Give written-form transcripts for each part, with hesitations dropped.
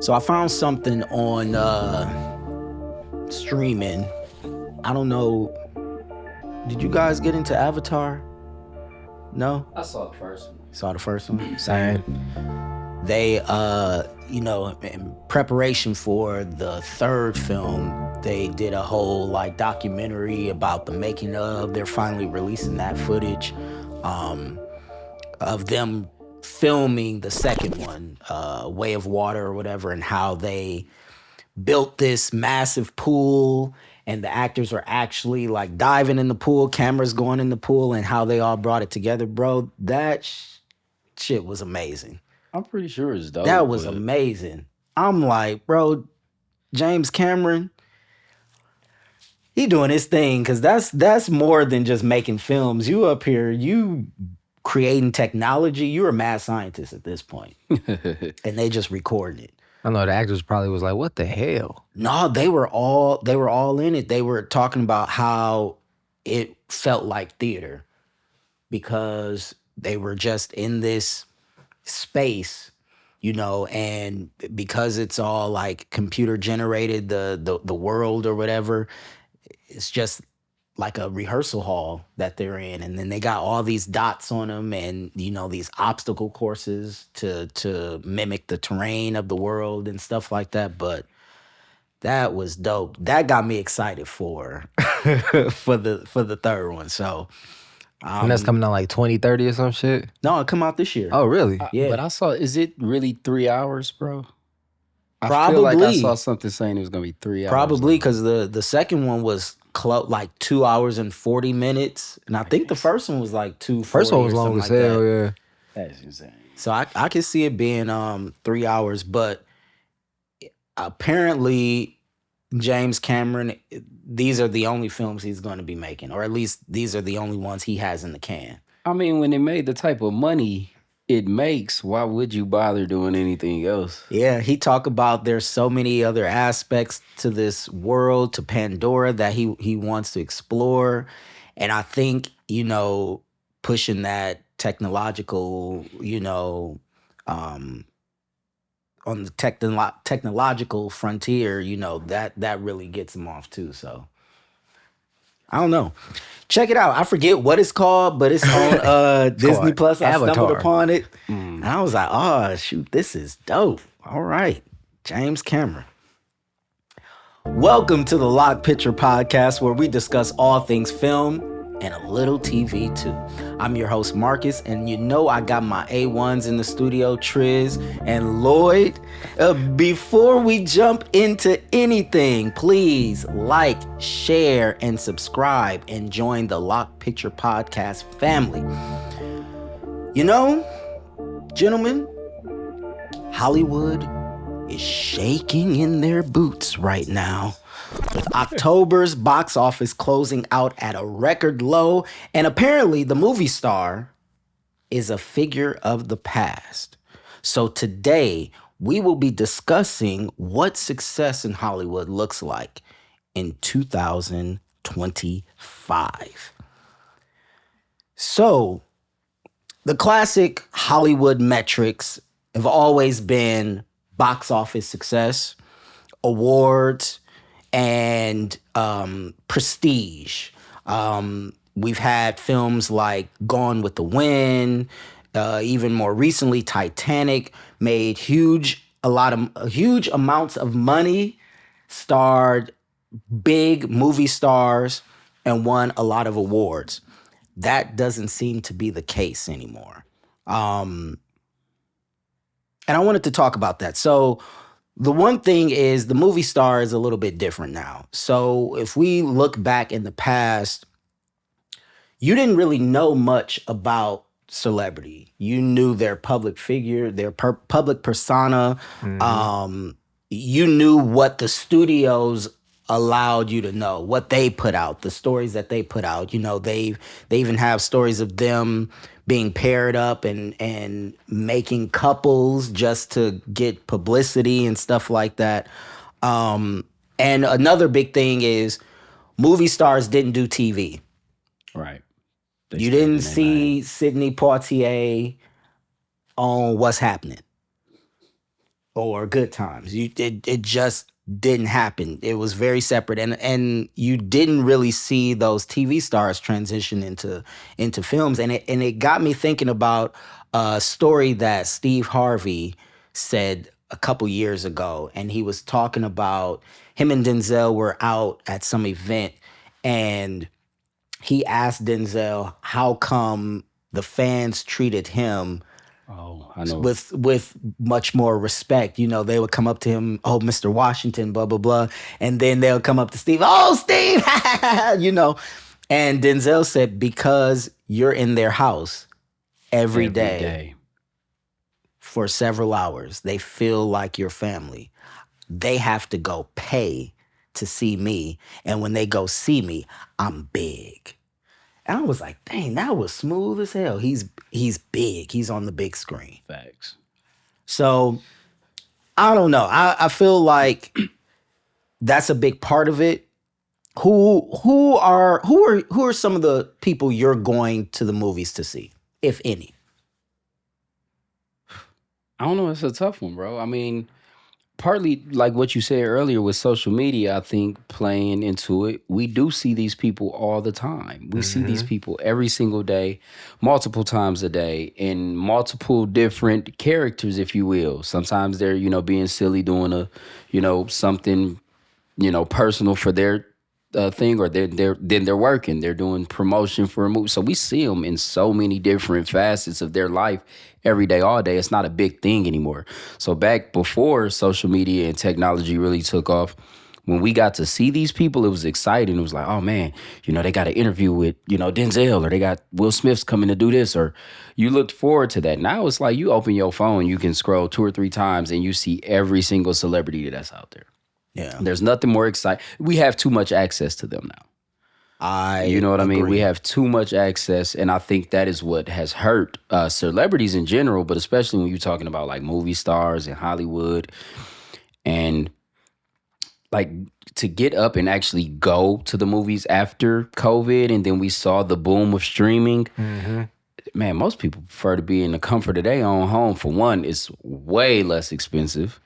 So I found something on streaming. I don't know. Did you guys get into Avatar? No? I saw the first one. Saw the first one? Same. They, in preparation for the third film, they did a whole documentary about the making of. They're finally releasing that footage of them filming the second one, Way of Water or whatever, and how they built this massive pool and the actors were actually diving in the pool, cameras going in the pool, and how they all brought it together. Bro, that shit was amazing. I'm pretty sure it's dope. That was amazing. I'm like, bro, James Cameron, he doing his thing, because that's more than just making films. You up here, you creating technology. You're a mad scientist at this point. And they just recording it. I know the actors probably was like, what the hell? No, they were all in it. They were talking about how it felt like theater because they were just in this space, and because it's all computer generated, the world or whatever, it's just like a rehearsal hall that they're in, and then they got all these dots on them, and these obstacle courses to mimic the terrain of the world and stuff like that. But that was dope. That got me excited for the third one. So and that's coming out 2030 or some shit? No, it come out this year. Oh, really? Yeah. But I saw, is it really 3 hours, bro? Probably. I feel like I saw something saying it was going to be 3 hours. Probably, because the second one was 2 hours and 40 minutes. And I think the first one was 2:40. First one was long as hell, yeah. That's insane. So I could see it being 3 hours, but apparently James Cameron, these are the only films he's going to be making, or at least these are the only ones he has in the can. I mean, when it made the type of money it makes, why would you bother doing anything else? Yeah, he talked about there's so many other aspects to this world, to Pandora, that he wants to explore. And I think, pushing that technological, on the technological frontier, that really gets him off too. So I don't know. Check it out. I forget what it's called, but it's on Disney Plus. I stumbled upon it. And I was like, oh, shoot, this is dope. All right. James Cameron. Welcome to the Lock Picture Podcast, where we discuss all things film and a little TV too. I'm your host, Marcus, and I got my A1s in the studio, Triz and Lloyd. Before we jump into anything, please like, share, and subscribe and join the Lock Picture Podcast family. Gentlemen, Hollywood is shaking in their boots right now, with October's box office closing out at a record low, and apparently the movie star is a figure of the past. So today, we will be discussing what success in Hollywood looks like in 2025. So, the classic Hollywood metrics have always been box office success, awards, and prestige. We've had films like Gone with the Wind, even more recently Titanic, made huge amounts of money, starred big movie stars, and won a lot of awards. That doesn't seem to be the case anymore. And I wanted to talk about that. So the one thing is the movie star is a little bit different now. So if we look back in the past, you didn't really know much about celebrity. You knew their public figure, their public persona. Mm-hmm. You knew what the studios allowed you to know, what they put out, the stories that they put out. They even have stories of them being paired up and making couples just to get publicity and stuff like that. And another big thing is movie stars didn't do TV. Right. You didn't see Sidney Poitier on What's Happening. or Good Times. It just didn't happen. It was very separate, and you didn't really see those TV stars transition into films, and it got me thinking about a story that Steve Harvey said a couple years ago, and he was talking about him and Denzel were out at some event, and he asked Denzel how come the fans treated him Oh, I know. with much more respect. You know, they would come up to him, oh, Mr. Washington, blah, blah, blah. And then they'll come up to Steve, oh, Steve, you know. And Denzel said, because you're in their house every day for several hours, they feel like your family. They have to go pay to see me. And when they go see me, I'm big. And I was like, dang, that was smooth as hell. He's big. He's on the big screen. Facts. So I don't know. I feel like that's a big part of it. Who are some of the people you're going to the movies to see, if any? I don't know. It's a tough one, bro. I mean, partly like what you said earlier with social media, I think playing into it, we do see these people all the time. We see these people every single day, multiple times a day, in multiple different characters, if you will. Sometimes they're, being silly, doing something, personal for their thing, or they're working. They're doing promotion for a movie. So we see them in so many different facets of their life every day, all day. It's not a big thing anymore. So back before social media and technology really took off, when we got to see these people, it was exciting. It was like, oh man, they got an interview with, Denzel, or they got Will Smith's coming to do this, or you looked forward to that. Now it's like you open your phone, you can scroll 2 or 3 times and you see every single celebrity that's out there. Yeah. There's nothing more exciting. We have too much access to them now. You know what I mean? We have too much access, and I think that is what has hurt celebrities in general, but especially when you're talking about like movie stars in Hollywood, and like to get up and actually go to the movies after COVID, and then we saw the boom of streaming. Man, most people prefer to be in the comfort of their own home. For one, it's way less expensive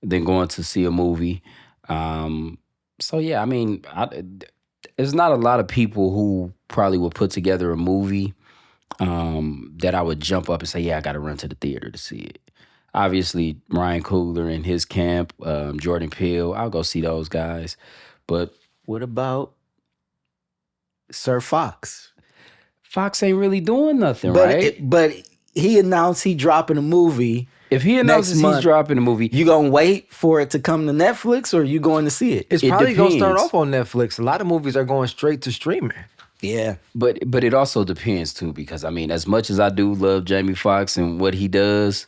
than going to see a movie. So yeah, I mean, there's not a lot of people who probably would put together a movie that I would jump up and say, yeah, I got to run to the theater to see it. Obviously, Ryan Coogler and his camp, Jordan Peele, I'll go see those guys. But what about Sir Fox? Fox ain't really doing nothing, right? But he announced he dropping a movie. If he announces he's dropping a movie, you gonna wait for it to come to Netflix, or you going to see it? It's probably gonna start off on Netflix. A lot of movies are going straight to streaming. Yeah, but it also depends too, because I mean, as much as I do love Jamie Foxx and what he does,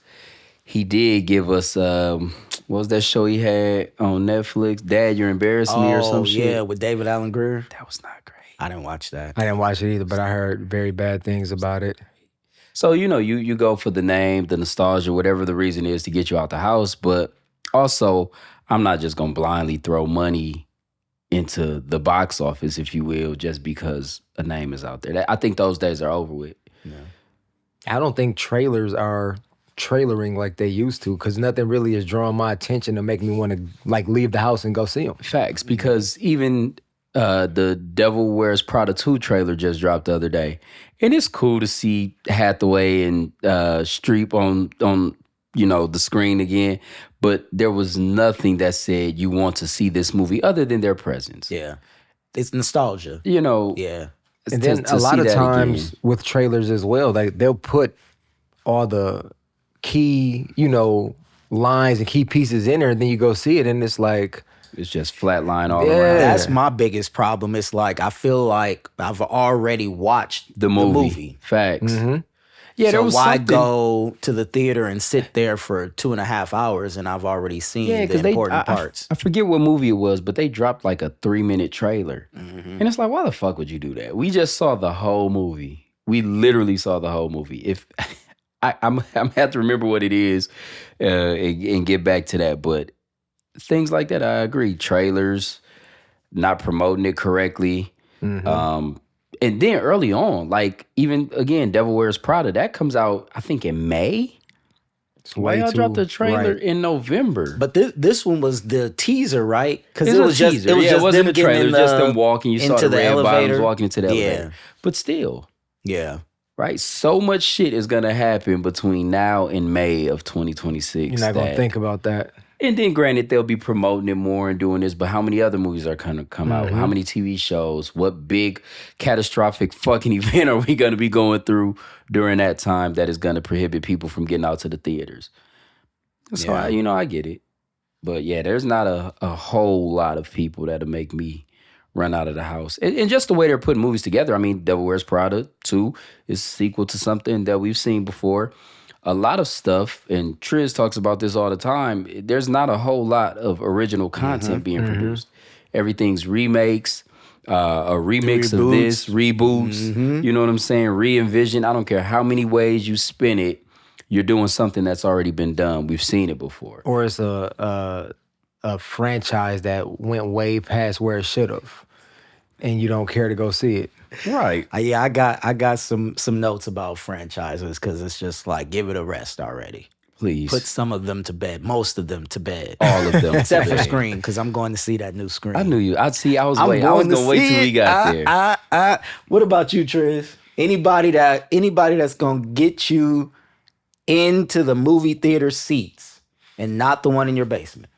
he did give us what was that show he had on Netflix? Dad, You're Embarrassing Me, or some shit. Yeah, with David Allen Greer. That was not great. I didn't watch that. I didn't watch it either, but I heard very bad things about it. So, you go for the name, the nostalgia, whatever the reason is to get you out the house. But also, I'm not just going to blindly throw money into the box office, if you will, just because a name is out there. I think those days are over with. Yeah. I don't think trailers are trailering like they used to, because nothing really is drawing my attention to make me want to like leave the house and go see them. Facts, because even the Devil Wears Prada 2 trailer just dropped the other day. And it's cool to see Hathaway and Streep on the screen again. But there was nothing that said you want to see this movie other than their presence. Yeah. It's nostalgia. Yeah. And then a lot of times with trailers as well, they'll put all the key, lines and key pieces in there, and then you go see it and it's like... It's just flatline all around. That's my biggest problem. It's like I feel like I've already watched the movie. Facts. Mm-hmm. Yeah, so why go to the theater and sit there for 2.5 hours and I've already seen the important parts? I forget what movie it was, but they dropped like a 3-minute trailer. And it's like, why the fuck would you do that? We just saw the whole movie. We literally saw the whole movie. If I'm have to remember what it is and get back to that, but things like that, I agree. Trailers, not promoting it correctly. Mm-hmm. And then early on, like even, again, Devil Wears Prada, that comes out, I think, in May. Why y'all dropped the trailer right. in November? But this one was the teaser, right? Because It's it a was just teaser. it was Yeah, just it wasn't them a trailer. getting It was just them walking. You saw into the the red bottoms elevator. walking into the Yeah. elevator. But still, Yeah. right? So much shit is gonna happen between now and May of 2026. You're not gonna think about that. And then, granted, they'll be promoting it more and doing this, but how many other movies are gonna come out? How many TV shows? What big catastrophic fucking event are we gonna be going through during that time that is gonna prohibit people from getting out to the theaters? So, Yeah. I get it. But yeah, there's not a whole lot of people that'll make me run out of the house. And just the way they're putting movies together. I mean, Devil Wears Prada 2 is sequel to something that we've seen before. A lot of stuff, and Triz talks about this all the time, there's not a whole lot of original content being produced. Everything's remakes, a remix of this, reboots, you know what I'm saying? Re-envision. I don't care how many ways you spin it, you're doing something that's already been done. We've seen it before. Or it's a franchise that went way past where it should have, and you don't care to go see it. Right. Yeah, I got some notes about franchises because it's just like give it a rest already. Please. Put some of them to bed, most of them to bed, all of them. except for Scream because I'm going to see that new Scream. I knew you. I was I'm waiting. I was going to gonna wait see till we it. got there. What about you, Triz? Anybody that's gonna get you into the movie theater seats and not the one in your basement?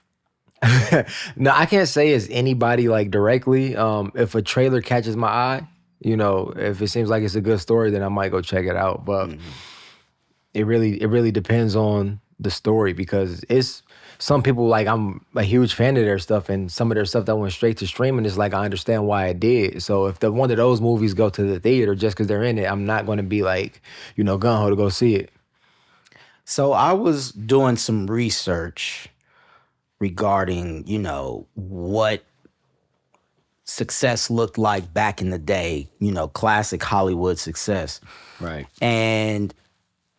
No, I can't say it's anybody like directly. If a trailer catches my eye, if it seems like it's a good story, then I might go check it out. But it really depends on the story because it's some people like I'm a huge fan of their stuff and some of their stuff that went straight to streaming is like I understand why it did. So if one of those movies go to the theater just because they're in it, I'm not going to be like gung-ho to go see it. So I was doing some research regarding, what success looked like back in the day, classic Hollywood success. Right. And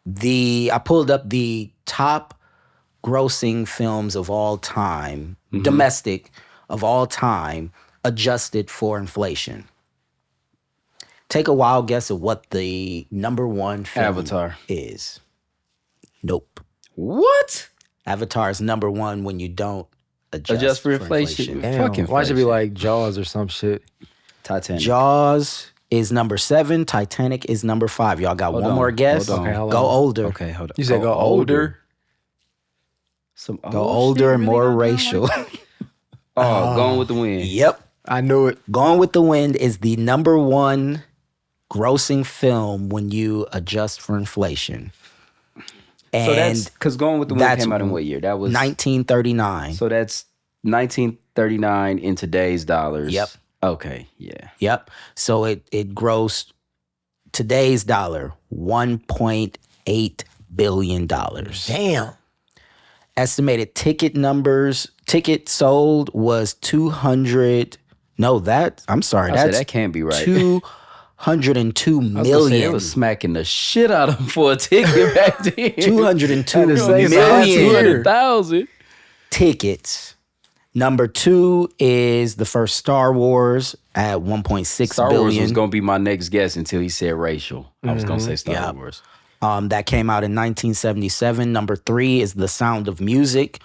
I pulled up the top grossing films of all time, domestic of all time, adjusted for inflation. Take a wild guess at what the number one film Avatar is. Nope. What? Avatar is number one when you don't adjust for inflation. Damn, Fucking why should it be inflation. like Jaws or some shit? Titanic. Jaws is number 7. Titanic is number 5. Y'all got Hold one on, more guess? hold on. Okay, hold Go on. older. Okay, hold on. You said go older? Go older and more racial. Gone with the Wind. Yep. I knew it. Gone with the Wind is the number one grossing film when you adjust for inflation. And So that's because Gone with the Wind that's came out in what year? That was 1939. So that's 1939 in today's dollars. Yep. Okay. Yeah. Yep. So it grossed today's dollar $1.8 billion. Damn. Estimated ticket sold was 200. No, I'm sorry. I said That's that can't be right. 202 I was gonna say, million. they was smacking the shit out of him for a ticket back then. 202 same million 200,000. tickets. Number 2 is the first Star Wars at 1.6 Star Wars billion. was gonna be my next guess until he said racial. I was gonna say Star Yeah. Wars. That came out in 1977. Number 3 is The Sound of Music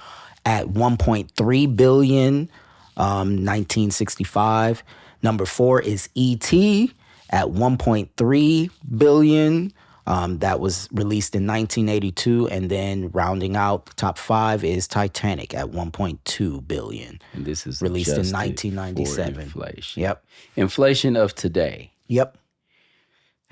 at 1.3 billion, 1965. Number 4 is E.T. at 1.3 billion. That was released in 1982. And then rounding out the top 5 is Titanic at 1.2 billion. And this is Released in adjusted 1997. for inflation. Yep. Inflation of today. Yep.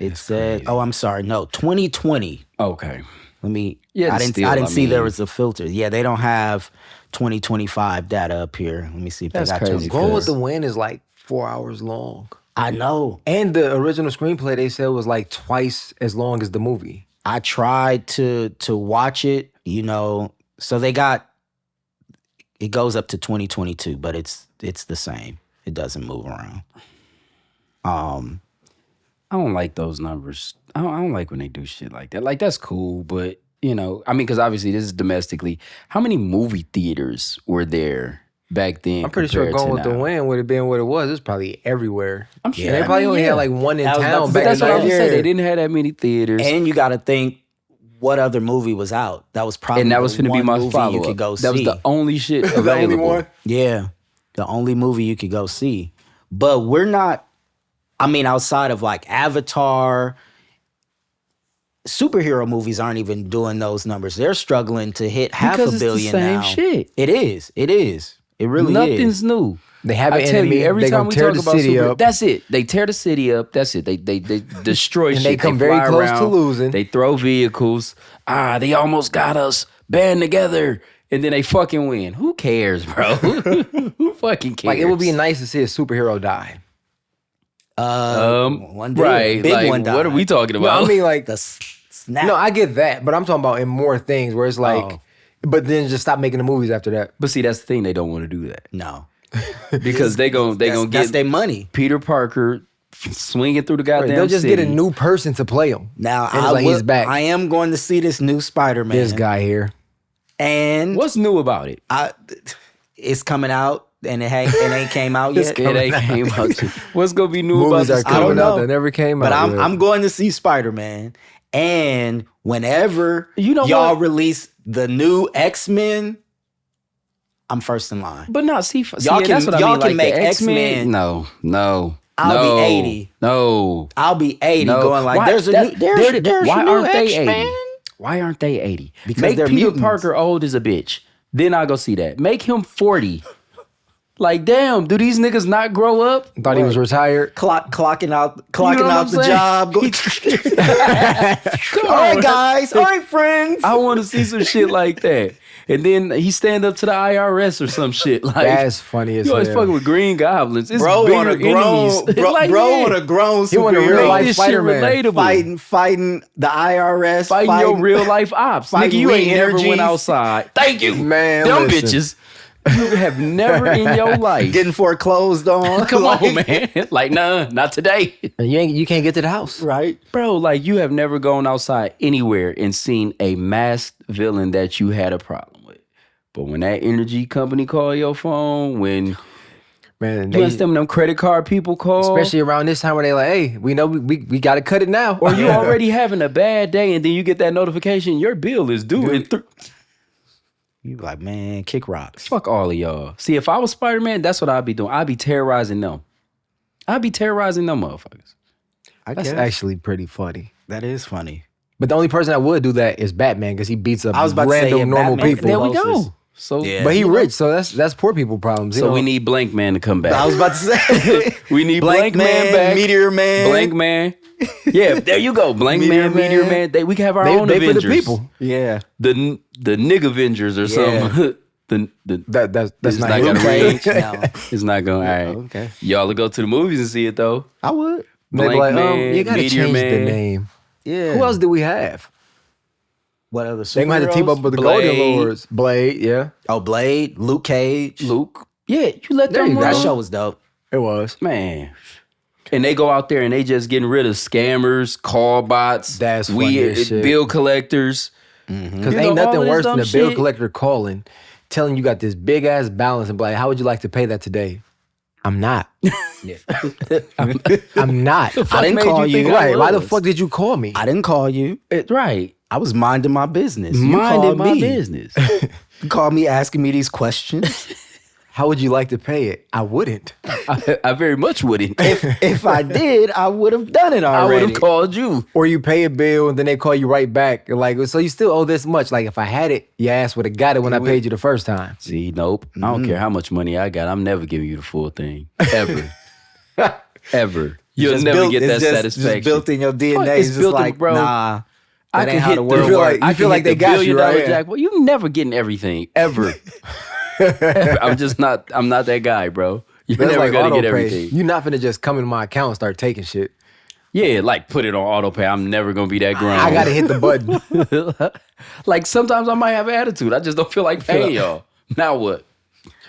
It said, I'm sorry. No, 2020. Okay. Let me. Yeah, I didn't. still, I didn't I see there mean- was a filter. Yeah, they don't have 2025 data up here. Let me see if That's they got crazy, 20. Going with the Wind is like 4 hours long. I know. And the original screenplay they said was like twice as long as the movie. I tried to watch it. So they got. It goes up to 2022, but it's the same. It doesn't move around. I don't like those numbers. I don't like when they do shit like that. Like, that's cool, but, because obviously this is domestically. How many movie theaters were there back then? I'm pretty sure compared to Going with the now? Wind would have been what it was. It's probably everywhere. I'm sure. And they probably only had like one in I was about town to- back But that's in what I the was day. saying. They didn't have that many theaters. And you got to think what other movie was out. That was probably And that was the going to be one my movie follow you up. could go That was see. the only shit The only available. one? Yeah, the only movie you could go see. But we're not. I mean, outside of like Avatar, superhero movies aren't even doing those numbers. They're struggling to hit half Because a it's the billion same now. shit. It is. It is. It really Nothing's is. new. They have I an tell enemy. you, every they time gonna we tear talk the about city up. that's it. They tear the city up. That's it. They destroy And shit. they come very fly close to around. losing. They throw vehicles. They almost got us. Band together. And then they fucking win. Who cares, bro? Who fucking cares? Like it would be nice to see a superhero die. One day, right. big like, one died. what are we talking No, about? I mean like The snap. no, I get that, but I'm talking about in more things where it's like, Oh. but then just stop making the movies after that. But see, that's the thing. They don't want to do that. No. Because they gonna That's get their money. Peter Parker swinging through the Right, goddamn they'll just city. get a new person to play him. Now And it's like he's back. I am going to see this new Spider-Man. This guy here. And What's new about it? it's coming out and it ain't came out yet. It ain't came out yet. What's gonna be new Movies about are this? I don't coming out know. that never came But out. I'm going to see Spider-Man. And whenever You know y'all what? release the new X-Men, I'm first in line. But no, see, Y'all yeah, can- that's what I y'all mean. can Like make the X-Men. X-Men. No. I'll be 80. No. I'll be 80 No. going like, Why- there's a that's- new, there's why a new aren't they X-Men. 80? Why aren't they 80? Because Make they're Peter mutants. Parker old as a bitch. Then I'll go see that. Make him 40. Like, damn, do these niggas not grow up? Thought he was retired. Clocking out what I'm the saying? job. Come All right, on. guys. All right, friends. I want to see some shit like that. And then he stand up to the IRS or some shit. Like, That's funny as you always hell. fucking with Green Goblins. It's Bro bigger want a grown, enemies. bro, Like, bro man, want a grown He want a real superhero life this shit Spider-Man. relatable. fighting the IRS, Fighting your real life ops. Nigga, fighting you ain't never re-energies. went outside. Thank you. Man, Them listen. bitches. You have never in your life. getting foreclosed on. Come Like, on, man. Like, nah, not today. And you can't get to the house. Right? Bro, like you have never gone outside anywhere and seen a masked villain that you had a problem with. But when that energy company call your phone, when Man, you understand when them credit card people call, especially around this time where they like, hey, we know we got to cut it now. or you already having a bad day and then you get that notification, your bill is due in You like, man, kick rocks. Fuck all of y'all. See, if I was Spider-Man, that's what I'd be doing. I'd be terrorizing them. I'd be terrorizing them motherfuckers. I That's guess actually pretty funny. that is funny. But the only person that would do that is Batman because he beats up I was about to say, random yeah, normal Batman- people. There we Closest. go. So, Yeah. But he you know, rich, so that's poor people problems. You So know? we need Blank Man to come back. I was about to say, we need Blank, Man back. Meteor Man, Blank Man. Yeah, there you go. Blank Meteor Man, Meteor Man. Man. We can have our they own for Avengers. the people. Yeah, The nigga Avengers or Yeah. something. the That's it's not not him. gonna Okay. reach. No. It's not going. All right. Okay. Y'all will go to the movies and see it though. I would. They be Blank like, Man, you gotta Meteor change Man. the name. Yeah. Who else do we have? What other? They gonna have to team up with the Blade. Golden Lords. Blade, yeah, Oh, Blade, Luke Cage. Luke. Yeah, you let There them you go. run. That show was dope. it was. Man. And they go out there and they just getting rid of scammers, call bots, That's funny as shit. bill collectors. Because You ain't know, all nothing of this worse than dumb a bill shit. collector calling, telling you got this big ass balance and be like, how would you like to pay that today? I'm not. I'm not. I didn't made call you you. think I Right. Why the was? fuck did you call me? I didn't call you. Right. I was minding my business. You Minding called my me. business. You called me asking me these questions. How would you like to pay it? I wouldn't. I very much wouldn't. If I did, I would have done it I would already. have called you. Or you pay a bill and then they call you right back. You're like, so you still owe this much. Like if I had it, your ass would have got it when I paid you the first time. See, nope. I don't care how much money I got. I'm never giving you the full thing. Ever. Ever. You'll Just never built- get it's that just satisfaction. built in your DNA. Fuck, It's it's just built in, like, bro. nah. I That can ain't how hit the the world feel works. like- you I feel can like hit they the got you, $1 billion right? jackpot. You never getting everything ever. Ever. I'm not that guy, bro. You're That's never like gonna auto get pay. everything. You're not finna just come into my account and start taking shit. Yeah, like put it on auto pay. I'm never gonna be that grown. I gotta hit the button. Like sometimes I might have an attitude. I just don't feel like paying y'all. Now what?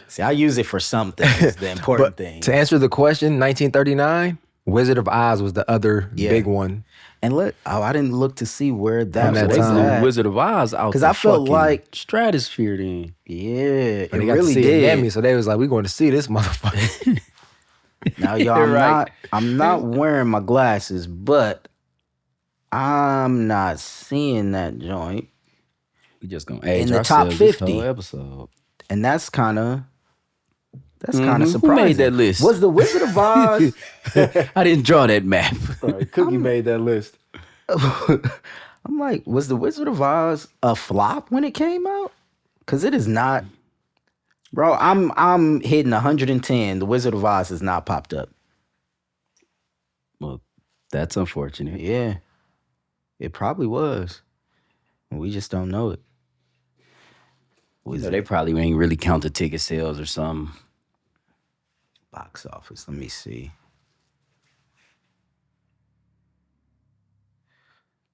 See, I use it for some things, the important thing. To answer the question, 1939, Wizard of Oz was the other big one. And I didn't look to see where From that that was time. at. Wizard of Oz out 'Cause the I felt fucking like- stratosphere then. Yeah, it They got really to see it did. in me, so they was like, "We going to see this motherfucker." Now, y'all, Right. I'm not wearing my glasses, but I'm not seeing that joint. We just gonna age In the top ourselves this 50. whole episode. And that's kind of Who surprising. made that list? Was the Wizard of Oz? I didn't draw that map. Sorry, Cookie made that list. I'm like, was the Wizard of Oz a flop when it came out? Because it is not, bro. I'm hitting 110. The Wizard of Oz has not popped up. Well, that's unfortunate. Yeah, it probably was. We just don't know it. So they probably ain't really count the ticket sales or something. Box office. Let me see.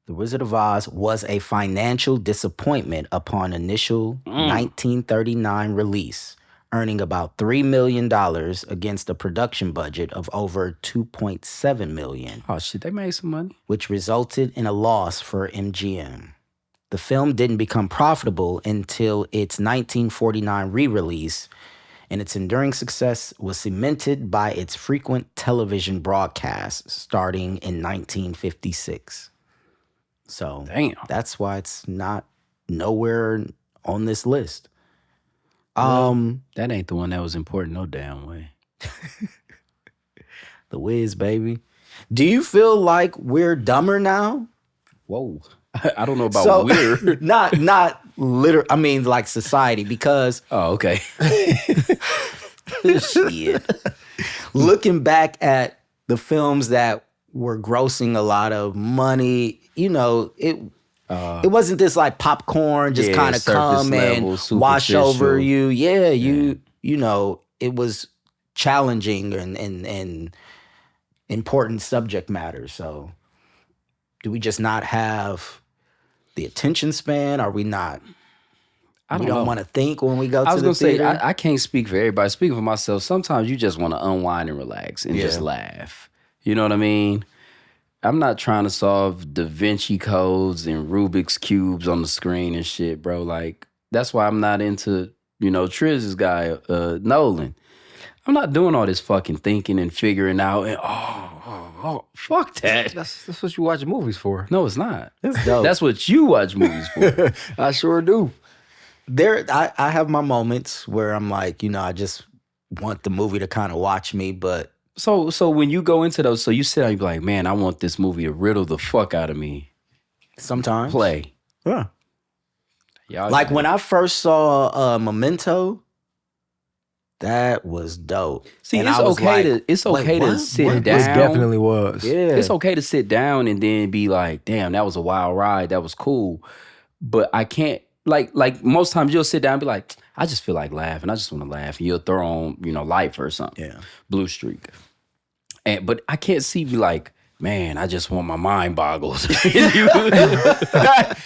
The Wizard of Oz was a financial disappointment upon initial 1939 release, earning about $3 million against a production budget of over $2.7 million, Oh shit, they made some money. which resulted in a loss for MGM. The film didn't become profitable until its 1949 re-release, and its enduring success was cemented by its frequent television broadcasts starting in 1956. So Damn. that's why it's not nowhere on this list. That ain't the one that was important no damn way. The Wiz, baby. Do you feel like we're dumber now? Whoa. I don't know about weird. not literal. I mean, like society, because Oh, okay. shit. Looking back at the films that were grossing a lot of money, you know, it wasn't this like popcorn just Yeah, kind of surface come level, and wash over superficial. you. Yeah, you know, it was challenging and important subject matter. So do we just not have the attention span? Are we not? I We don't don't know. want to think when we go I to was the gonna say theater. I can't speak for everybody. Speaking for myself, sometimes you just want to unwind and relax and just Yeah. laugh. You know what I mean? I'm not trying to solve Da Vinci codes and Rubik's cubes on the screen and shit, bro. Like that's why I'm not into Triz's guy Nolan. I'm not doing all this fucking thinking and figuring out and fuck that. That's what you watch movies for. No, it's not. It's dope. That's what you watch movies for. I sure do. I have my moments where I'm like, I just want the movie to kind of watch me, but So when you go into those, so you sit down, you be like, man, I want this movie to riddle the fuck out of me. sometimes Play. Yeah. Y'all Like got when it. I first saw Memento, that was dope. See, And it's I was okay like, it's okay wait, to what? sit What? down. It definitely was. Yeah. It's okay to sit down and then be like, damn, that was a wild ride. That was cool. But I can't like most times you'll sit down and be like, I just feel like laughing. I just want to laugh. And you'll throw on, Life or something. Yeah. Blue Streak. But I can't see you like, man, I just want my mind boggled.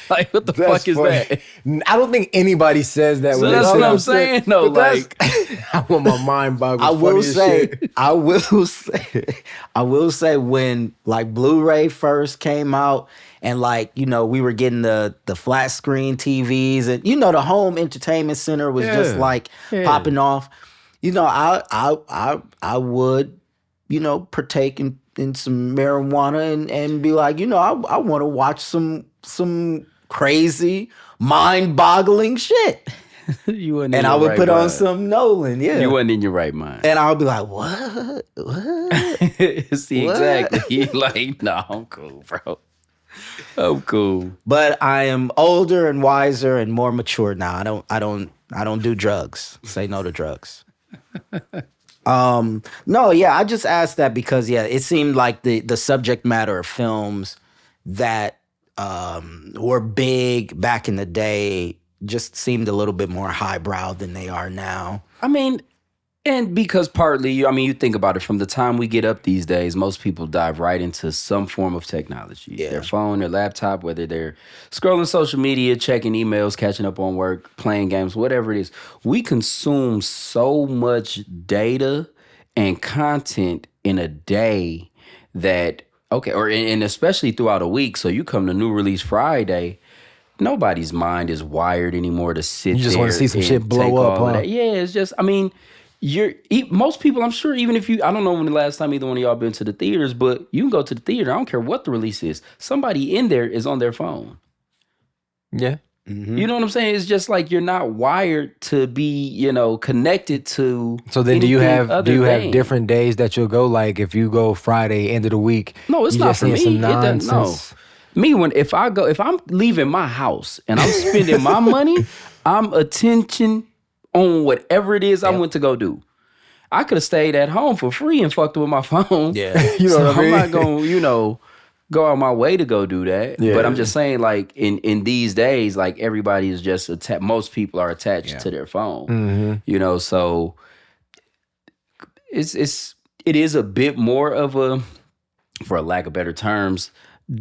Like, what the fuck is funny. that? I don't think anybody says that. So when they that's sit what I'm upstairs. saying, though. But that's- Like, I want my mind boggled. I will Funny as say, shit. I will say when like Blu-ray first came out and like, we were getting the flat screen TVs and the home entertainment center was just Yeah. like Yeah. popping off. I would, partake in some marijuana and be like, I want to watch some crazy mind-boggling shit. you wasn't in And your I would right put on mind. some Nolan, yeah. You wasn't in your right mind. And I'll be like, what? See, What? exactly. You're like, no, I'm cool, bro. I'm cool. But I am older and wiser and more mature now. I don't do drugs. Say no to drugs. No, yeah, I just asked that because it seemed like the subject matter of films that were big back in the day just seemed a little bit more highbrow than they are now. I mean, and because partly, you think about it, from the time we get up these days, most people dive right into some form of technology. Yeah. Their phone, their laptop, whether they're scrolling social media, checking emails, catching up on work, playing games, whatever it is. We consume so much data and content in a day that, and especially throughout a week. So you come to New Release Friday, nobody's mind is wired anymore to sit there. You just wanna see some and shit blow take up, all of huh? that. Yeah, it's just, most people, I'm sure, even if I don't know when the last time either one of y'all been to the theaters, but you can go to the theater. I don't care what the release is. Somebody in there is on their phone. Yeah. You know what I'm saying? It's just like you're not wired to be, connected to. So then, do you anything have other than- different days that you'll go? Like if you go Friday, end of the week. No, it's you not just for me. seeing It some doesn't. No. nonsense. Me, if I'm leaving my house and I'm spending my money, I'm attention on whatever it is I went to go do. I could have stayed at home for free and fucked with my phone. Yeah. You know So what I mean? I'm not gonna, go out my way to go do that. Yeah. But I'm just saying, like in these days, like everybody is just most people are attached to their phone. So it is a bit more of a, for a lack of better terms,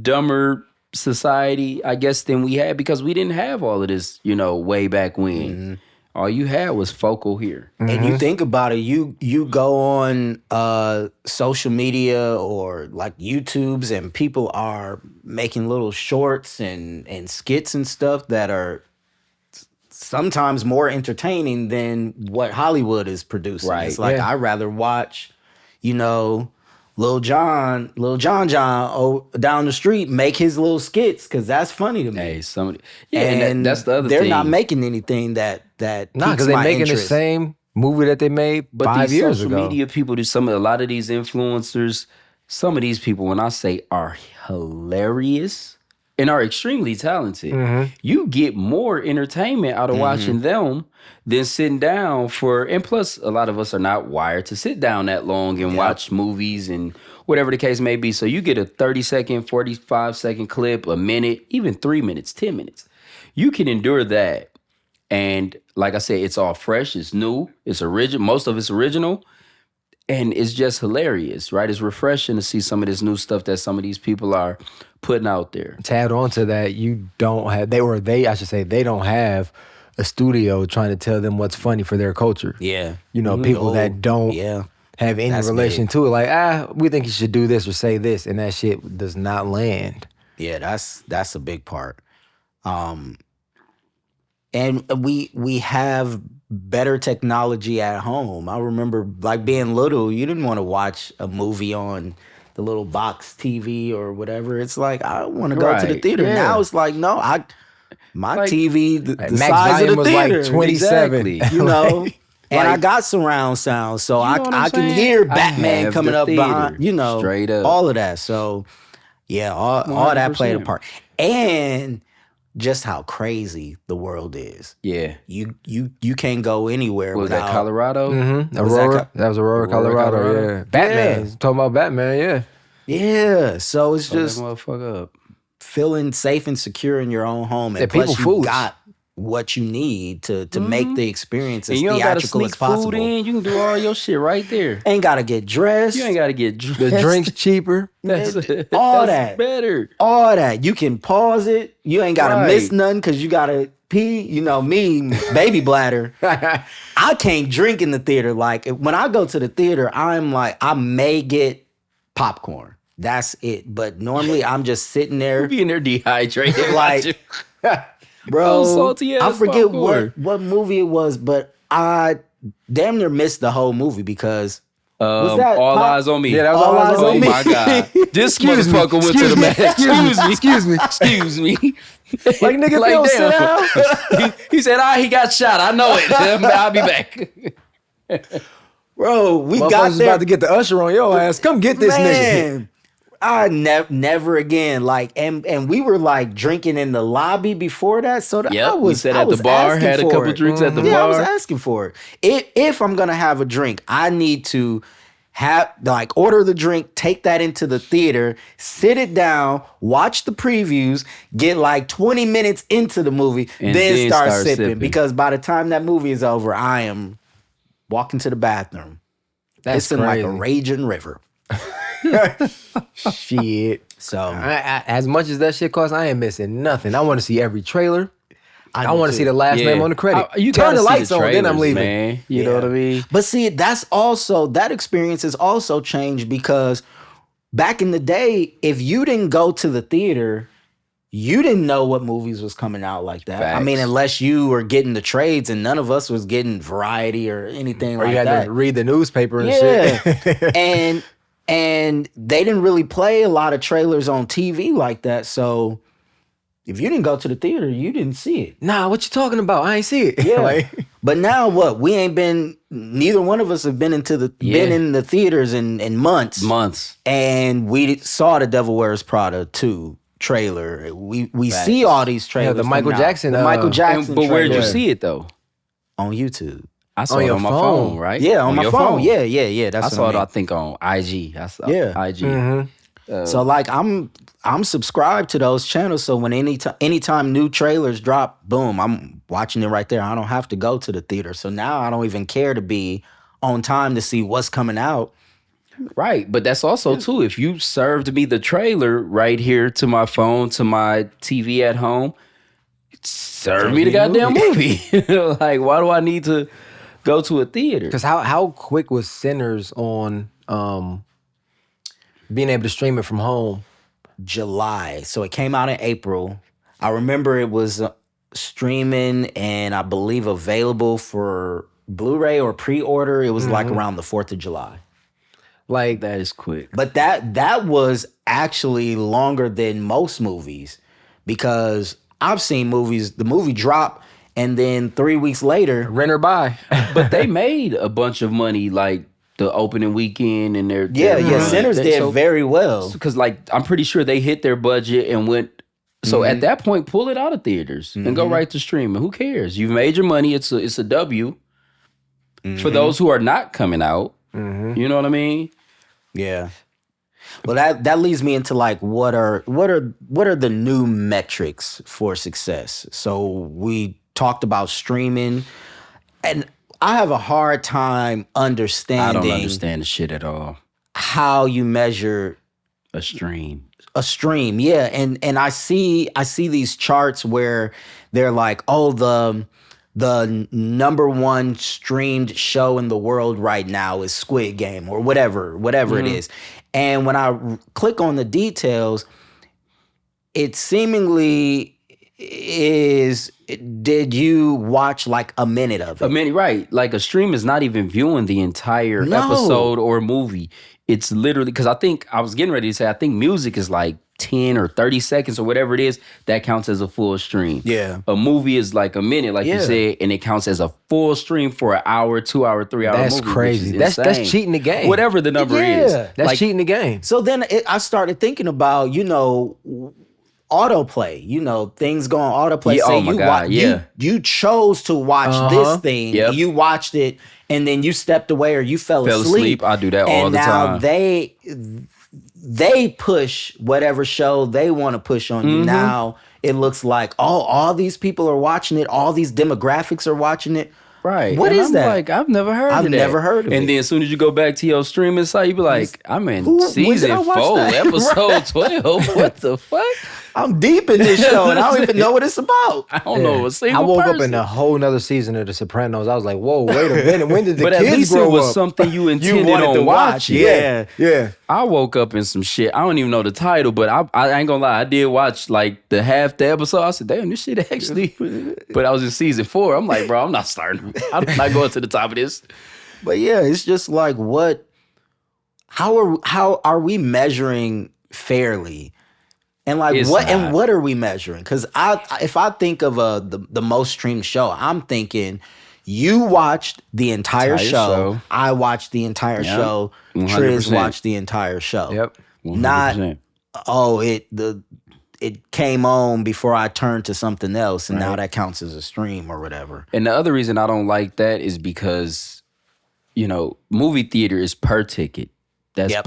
dumber society, I guess, than we had, because we didn't have all of this, way back when. All you had was Focal here. And you think about it, you go on social media or like YouTubes, and people are making little shorts and skits and stuff that are sometimes more entertaining than what Hollywood is producing. Right. It's like, Yeah. I'd rather watch, Lil John down the street make his little skits, because that's funny to me. Hey, somebody, and that's the other they're thing. not making anything that Nah, piques because they're my making interest. the same movie that they made But 5 these years social ago. media people, a lot of these influencers, some of these people, when I say are hilarious and are extremely talented, you get more entertainment out of watching them than sitting down and plus a lot of us are not wired to sit down that long and watch movies and whatever the case may be. So you get a 30-second, 45-second clip, a minute, even 3 minutes, 10 minutes. You can endure that. And like I said, it's all fresh, it's new, it's original, most of it's original, and it's just hilarious, right? It's refreshing to see some of this new stuff that some of these people are putting out there. To add on to that, they don't have a studio trying to tell them what's funny for their culture. Yeah. People that don't have any That's relation big. to it. Like, we think you should do this or say this, and that shit does not land. Yeah, that's a big part. And we have better technology at home. I remember like being little, you didn't want to watch a movie on the little box TV or whatever. It's like, I want to go to the Right, theater. yeah. Now it's like, no, my Like, TV, the Max size of volume the was theater. like 27. Exactly. You know? Like- And I got surround sound, so You know what I'm I can saying? hear I Batman have coming the up theater, behind, straight up. all of that. So yeah, all that played a 100%. part. And just how crazy the world is. Yeah. You can't go anywhere Was without that Colorado? Aurora. That was Aurora, Colorado. Colorado? Yeah. Batman. Yeah. Talking about Batman, yeah. Yeah. So it's Fuck that just motherfucker up. feeling safe and secure in your own home. And Yeah, people plus you foolish. got what you need to make the experience as And you don't gotta theatrical sneak as possible. food in. You can do all your shit right there. Ain't gotta get dressed. You ain't gotta get dressed. The drink's cheaper. That's, all that's that. better. All that. You can pause it. You ain't gotta Right. miss nothing because you gotta pee. You know, me, baby bladder. I can't drink in the theater. Like when I go to the theater, I'm like, I may get popcorn. That's it. But normally I'm just sitting there, You be in there dehydrated. Like, bro. Oh, salty I ass forget popcorn. what movie it was, but I damn near missed the whole movie because that All Pop- Eyes on Me. Yeah, that was All Eyes Oh on Me. my God. This Excuse me. motherfucker went to Excuse the me. man. Excuse me. Excuse me. Like, nigga, if you don't sit down. he said, he got shot. I know it. I'll be back. bro, we Motherfuckers got was there. about to get the usher on your ass. Come get this nigga. Man, I never again. Like, and we were like drinking in the lobby before that. So that Yep, I we was sat I at the was bar, asking had a for couple it. drinks at the Yeah, I was bar. asking for it. If I'm gonna have a drink, I need to order the drink, take that into the theater, sit it down, watch the previews, get like 20 minutes into the movie, And then then start start sipping. sipping. Because by the time that movie is over, I am walking to the bathroom. That's It's in like a crazy. raging river. Shit. So As much as that shit costs, I ain't missing nothing. I want to see every trailer. I do want to too. see the last name on the credit. You Turn gotta the see lights on, then I'm trailers, leaving. Man. You know Yeah. what I mean? But see, that experience has also changed because back in the day, if you didn't go to the theater, you didn't know what movies was coming out like that. I mean, Facts. unless you were getting the trades, and none of us was getting Variety or anything Or like you had that. to read the newspaper and Yeah. shit. and they didn't really play a lot of trailers on TV like that. So if you didn't go to the theater, you didn't see it. Nah, what you talking about? I ain't see it. Yeah. Like, But now what? We ain't been. Neither one of us have been been in the theaters in months. Months. And we saw the Devil Wears Prada 2 trailer. We Facts. see all these trailers. the Michael coming out. Jackson, the Michael and- Jackson. But where'd you trailer see it though? on YouTube? I saw On it your on my phone. phone, right? Yeah, on my your phone. Yeah. That's I what saw it, mean. I think, on IG. I saw Yeah. IG. Mm-hmm. So like I'm subscribed to those channels. So when anytime new trailers drop, boom, I'm watching it right there. I don't have to go to the theater. So now I don't even care to be on time to see what's coming out. Right. But that's also, too, if you served me the trailer right here to my phone, to my TV at home, serve me the goddamn movie. Like, why do I need to go to a theater? Because how quick was Sinners on being able to stream it from home? July. So it came out in April. I remember it was streaming and I believe available for Blu-ray or pre-order. It was like around the 4th of July. Like, That is quick. But that was actually longer than most movies because I've seen movies, the movie drop and then 3 weeks later, rent or buy. But they made a bunch of money, like the opening weekend and their yeah, Sinners did very well. Because, like, I'm pretty sure they hit their budget and went. So at that point, pull it out of theaters and go right to streaming. Who cares? You've made your money. It's a W. For those who are not coming out, you know what I mean? Yeah. Well, that leads me into like what are the new metrics for success? So we talked about streaming, and I have a hard time I understanding don't understand the shit at all. how you measure A stream. a stream. Yeah, and I see these charts where they're like, oh, the number one streamed show in the world right now is Squid Game or whatever it is. And when I click on the details, it seemingly is, did you watch like a minute of it? I mean, right. Like, a stream is not even viewing the entire No. episode or movie. It's literally, because I think, I was getting ready to say, I think music is like 10 or 30 seconds or whatever it is, that counts as a full stream. Yeah. A movie is like a minute, like you Yeah. said, and it counts as a full stream for an hour, 2 hour, 3 hour That's movie. which crazy. is That's insane. cheating the game. Whatever the number is. Yeah. That's Like, cheating the game. So then I started thinking about, autoplay, things go on autoplay. Yeah, Say oh my you God, yeah. you chose to watch this thing. Yep. You watched it and then you stepped away or you fell asleep. I do that all and the now time. they push whatever show they want to push on Mm-hmm. you. Now it looks like, oh, all these people are watching it. All these demographics are watching it. Right. What And is I'm that? Like, I've never heard I've of that. never heard of and it. then as soon as you go back to your streaming site, you be like, I'm in When did I season watch 4, that? episode 12. What the fuck? I'm deep in this show and I don't even know what it's about. I don't know a I single woke person. up in a whole nother season of The Sopranos. I was like, whoa, wait a minute. When did the But at kids least it grow was up? something you intended wanted on to watch, watching. yeah. Yeah. I woke up in some shit. I don't even know the title, but I ain't gonna lie. I did watch like the half the episode. I said, damn, this shit actually. But I was in season 4. I'm like, bro, I'm not starting. I'm not going to the top of this. But yeah, it's just like how are we measuring fairly? And like It's what not. are we measuring? Because if I think of the most streamed show, I'm thinking you watched the entire show. show. I watched the entire Yep. show. 100%. Triz watched the entire show. Yep. Not 100%. it came on before I turned to something else, and now that counts as a stream or whatever. And the other reason I don't like that is because, movie theater is per ticket. That's Yep.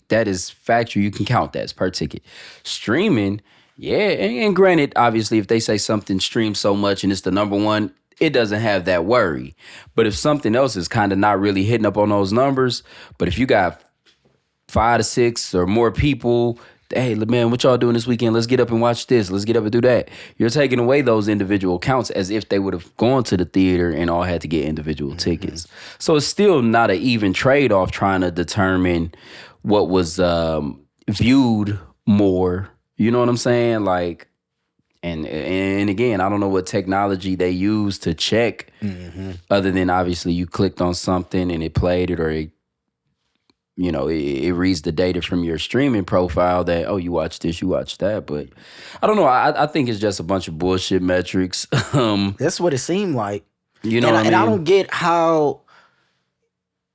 that is factual. You can count that as per ticket. Streaming, yeah, and granted, obviously, if they say something streams so much and it's the number one, it doesn't have that worry. But if something else is kind of not really hitting up on those numbers, but if you got 5 to 6 or more people, hey, man, what y'all doing this weekend? Let's get up and watch this. Let's get up and do that. You're taking away those individual counts as if they would have gone to the theater and all had to get individual tickets. So it's still not an even trade-off trying to determine what was viewed more. You know what I'm saying? Like, And again, I don't know what technology they use to check, other than obviously you clicked on something and it played it, or it, it reads the data from your streaming profile that, oh, you watch this, you watch that. But I don't know. I think it's just a bunch of bullshit metrics. That's what it seemed like. You know what I mean? And I don't get how,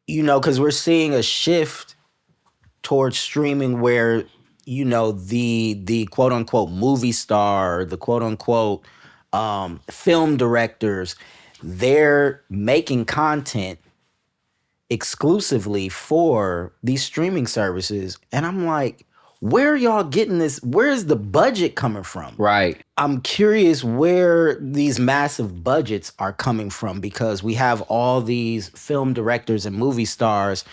because we're seeing a shift towards streaming where, the quote unquote movie star, the quote unquote film directors, they're making content exclusively for these streaming services. And I'm like, where are y'all getting this? Where is the budget coming from? Right. I'm curious where these massive budgets are coming from, because we have all these film directors and movie stars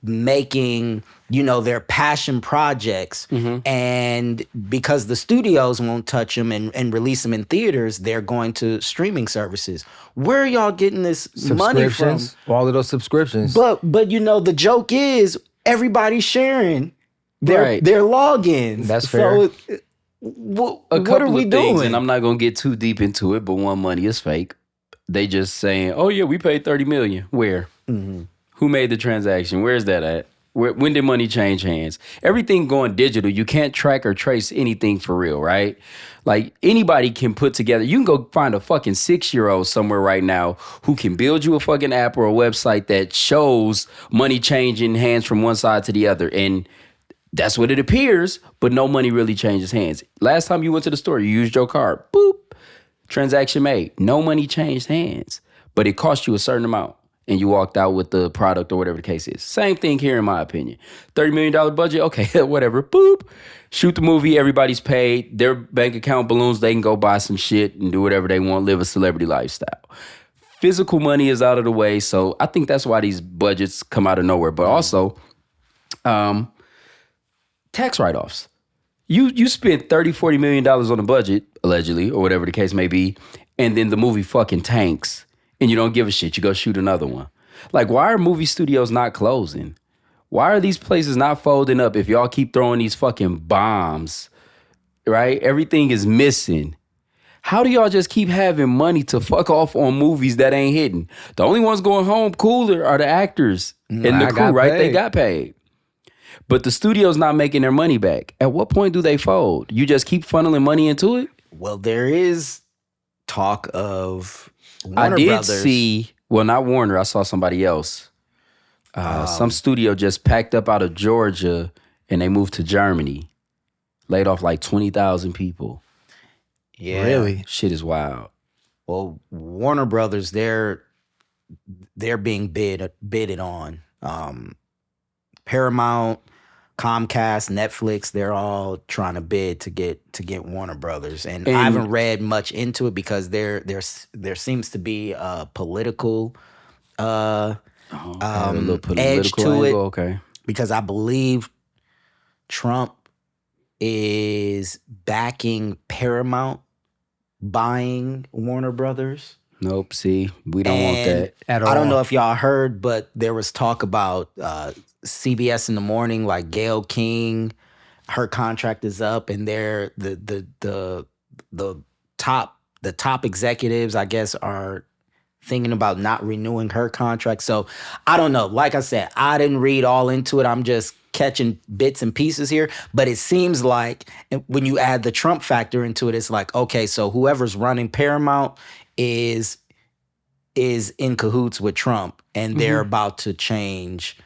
making, their passion projects. And because the studios won't touch them and release them in theaters, they're going to streaming services. Where are y'all getting this money from? All of those subscriptions. But the joke is everybody's sharing their logins. That's fair. So what are we doing? And I'm not gonna get too deep into it, but one, money is fake. They just saying, oh yeah, we paid $30 million. Where? Who made the transaction? Where's that at? When did money change hands? Everything going digital, you can't track or trace anything for real, right? Like anybody can put together, you can go find a fucking 6-year-old somewhere right now who can build you a fucking app or a website that shows money changing hands from one side to the other. And that's what it appears, but no money really changes hands. Last time you went to the store, you used your card. Boop. Transaction made. No money changed hands, but it cost you a certain amount. And you walked out with the product or whatever the case is. Same thing here, in my opinion. $30 million budget, okay, whatever. Boop. Shoot the movie, everybody's paid. Their bank account balloons, they can go buy some shit and do whatever they want, live a celebrity lifestyle. Physical money is out of the way, so I think that's why these budgets come out of nowhere. But also, tax write-offs. You spent $30-40 million on a budget, allegedly, or whatever the case may be, and then the movie fucking tanks. And you don't give a shit. You go shoot another one. Like, why are movie studios not closing? Why are these places not folding up if y'all keep throwing these fucking bombs, right? Everything is missing. How do y'all just keep having money to fuck off on movies that ain't hitting? The only ones going home cooler are the actors and the crew, right? They got paid. But the studio's not making their money back. At what point do they fold? You just keep funneling money into it? Well, there is talk of Warner I did Brothers. see, well, not Warner, I saw somebody else. Some studio just packed up out of Georgia and they moved to Germany. Laid off like 20,000 people. Yeah. Really? Shit is wild. Well, Warner Brothers, they're being bidded on. Paramount, Comcast, Netflix, they're all trying to bid to get Warner Brothers. And I haven't read much into it because there seems to be a political A little edge to political it. angle, okay. Because I believe Trump is backing Paramount buying Warner Brothers. Nope, see, we don't want that at all. I don't know if y'all heard, but there was talk about CBS in the morning, like Gayle King, her contract is up, and they're the top executives, I guess, are thinking about not renewing her contract. So I don't know. Like I said, I didn't read all into it. I'm just catching bits and pieces here. But it seems like when you add the Trump factor into it, it's like, okay, so whoever's running Paramount is in cahoots with Trump, and they're about to change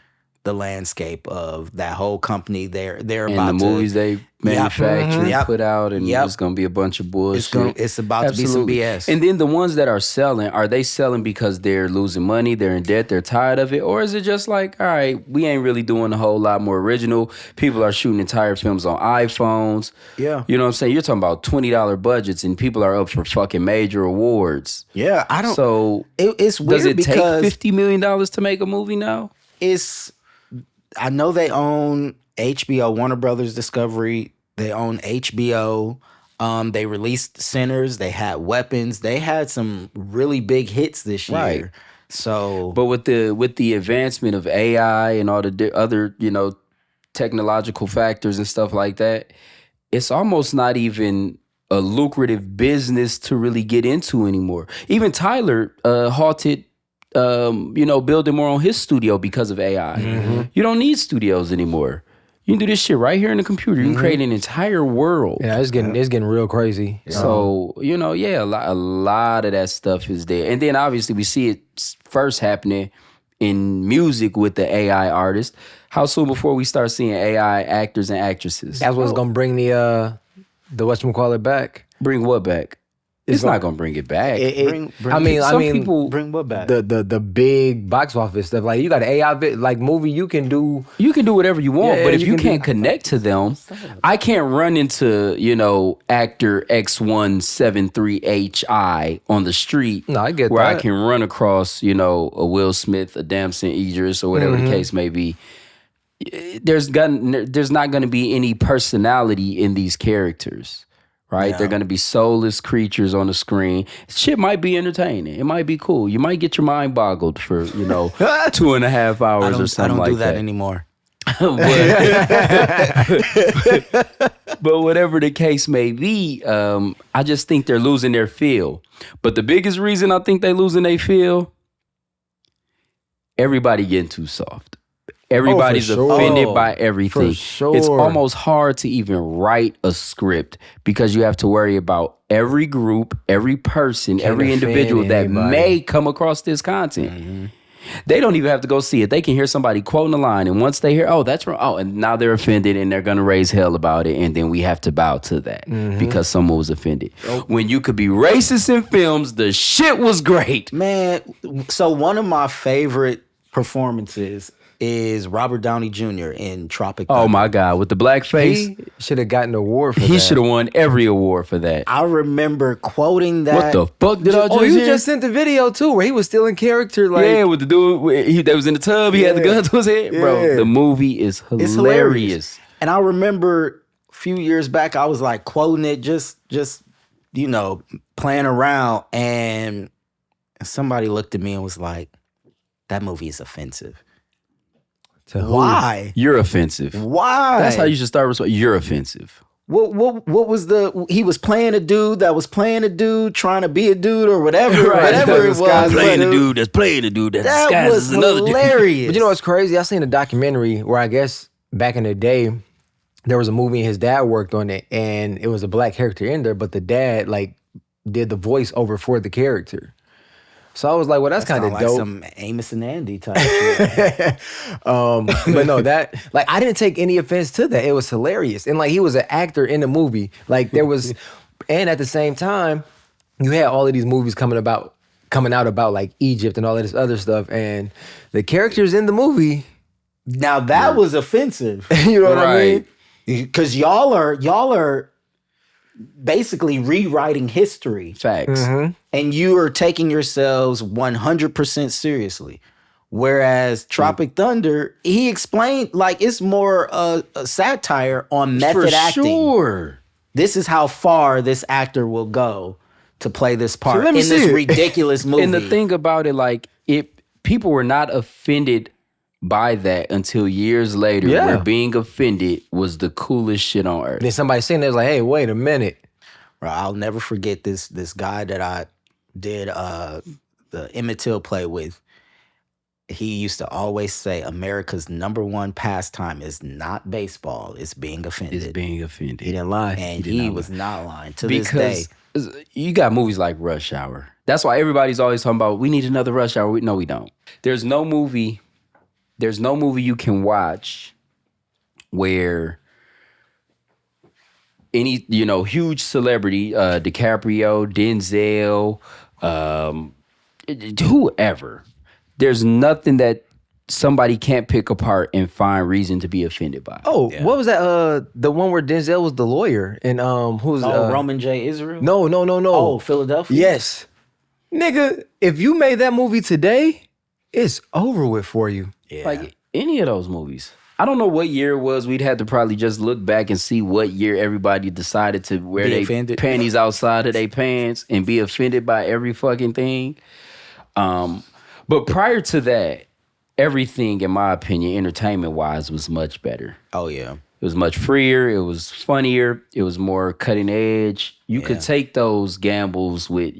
the landscape of that whole company. They're and about the to movies they manufacture and Yep. put out, and Yep. it's gonna be a bunch of bullshit. It's about Absolutely. to be some BS. And then the ones that are selling, are they selling because they're losing money, they're in debt, they're tired of it? Or is it just like, all right, we ain't really doing a whole lot more original. People are shooting entire films on iPhones. Yeah. You know what I'm saying? You're talking about $20 budgets and people are up for fucking major awards. Yeah, I don't. So It's weird does it take because $50 million to make a movie now? I know they own HBO, Warner Brothers Discovery. They own HBO. They released Sinners. They had Weapons. They had some really big hits this year. Right. So, But with the advancement of AI and all the other, technological factors and stuff like that, it's almost not even a lucrative business to really get into anymore. Even Tyler halted, building more on his studio because of AI. You don't need studios anymore. You can do this shit right here in the computer. You can create an entire world. Yeah, it's getting real crazy. So, a lot of that stuff is there. And then obviously we see it first happening in music with the AI artist. How soon before we start seeing AI actors and actresses? That's what's gonna bring the whatchamacallit back. Bring what back? It's not gonna bring it back. Some people bring what back? The big box office stuff. Like you got an AI like movie, you can do whatever you want, Yeah, but if you you can can't connect to them, I can't run into, actor X173HI on the street. No, I get where that. I can run across, a Will Smith, a Damson Idris, or whatever the case may be. There's not gonna be any personality in these characters. Right? Yeah. They're going to be soulless creatures on the screen. Shit might be entertaining. It might be cool. You might get your mind boggled for, 2.5 hours or something like that. I don't do that anymore. But whatever the case may be, I just think they're losing their feel. But the biggest reason I think they're losing their feel, everybody getting too soft. Everybody's offended by everything. For sure. It's almost hard to even write a script because you have to worry about every group, every person, every individual that anybody. may come across this content. They don't even have to go see it. They can hear somebody quoting a line, and once they hear, oh, that's wrong. Oh, and now they're offended, and they're going to raise hell about it, and then we have to bow to that because someone was offended. When you could be racist in films, the shit was great. Man, so one of my favorite performances is Robert Downey Jr. in Tropic Thunder. Oh my God, with the black face, He should have gotten an award for that. he should have won every award for that. I remember quoting that. What the fuck did I just you hear? just sent the video too, where he was still in character. Like, Yeah, with the dude that was in the tub, he had the gun to his head. Bro, Yeah. the movie is It's hilarious. And I remember a few years back, I was like quoting it, just playing around, and somebody looked at me and was like, "That movie is offensive." to who? Why? You're offensive. Why? That's how you should start responding. You're offensive. What was he was playing a dude that was playing a dude trying to be a dude or whatever, Right. whatever it was. Playing Playing the but dude that's playing the dude that That disguises was another dude. hilarious. But you know what's crazy? I seen a documentary where I guess back in the day, there was a movie and his dad worked on it, and it was a black character in there, but the dad like did the voiceover for the character. So I was like, well, that's kind of Sound dope. like some Amos and Andy type shit. But no, that like I didn't take any offense to that. It was hilarious, and like he was an actor in the movie. Like there was, and at the same time, you had all of these movies coming out about like Egypt and all of this other stuff, and the characters in the movie, Now that was offensive. you know what I Right. mean? Because y'all are basically rewriting history, Facts. and you are taking yourselves 100% seriously. Whereas Tropic Thunder, he explained like it's more a satire on method For acting. sure. This is how far this actor will go to play this part let in me this see it. ridiculous movie. And the thing about it, like, people were not offended by that until years later, Yeah. where being offended was the coolest shit on earth. Then somebody sitting there was like, hey, wait a minute. Bro, I'll never forget this guy that I did the Emmett Till play with. He used to always say America's #1 pastime is not baseball, it's being offended. Is being offended. He didn't lie. And did he not was not lying to this day. Because you got movies like Rush Hour. That's why everybody's always talking about we need another Rush Hour. No, we don't. There's no movie you can watch where any huge celebrity, DiCaprio, Denzel, whoever. There's nothing that somebody can't pick apart and find reason to be offended by. Oh, what was that? The one where Denzel was the lawyer and who's Roman J. Israel? No. Oh, Philadelphia? Yes. Nigga, if you made that movie today, it's over with for you. Yeah. Like any of those movies. I don't know what year it was. We'd have to probably just look back and see what year everybody decided to wear Be their offended. panties outside of their pants and be offended by every fucking thing. But prior to that, everything, in my opinion, entertainment-wise, was much better. Oh, yeah. It was much freer. It was funnier. It was more cutting edge. You could Yeah. take those gambles with,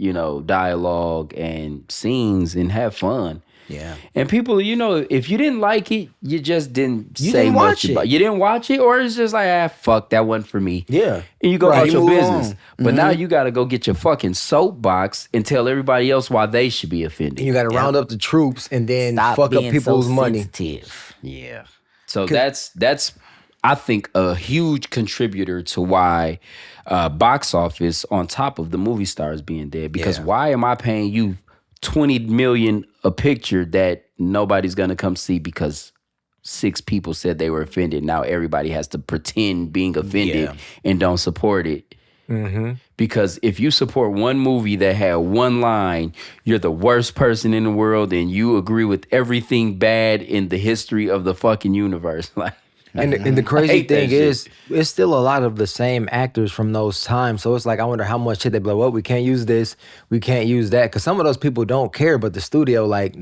dialogue and scenes and have fun. Yeah. And people, if you didn't like it, you just didn't You say didn't much watch it. about it. You didn't watch it, or it's just like, fuck, that wasn't for me. Yeah. And you go Right, about you your move business. on. But now you got to go get your fucking soapbox and tell everybody else why they should be offended. And you got to round up the troops and then Stop fuck up being people's so money. sensitive. Yeah. So that's I think a huge contributor to why box office on top of the movie stars being dead. Because Yeah. why am I paying you $20 million a picture that nobody's gonna come see because 6 people said they were offended? Now everybody has to pretend being offended Yeah. and don't support it. Because if you support one movie that had one line, you're the worst person in the world and you agree with everything bad in the history of the fucking universe. Like, And the crazy hate that thing shit. is, it's still a lot of the same actors from those times. So it's like, I wonder how much shit they be like, well, we can't use this, we can't use that. Because some of those people don't care, but the studio, like,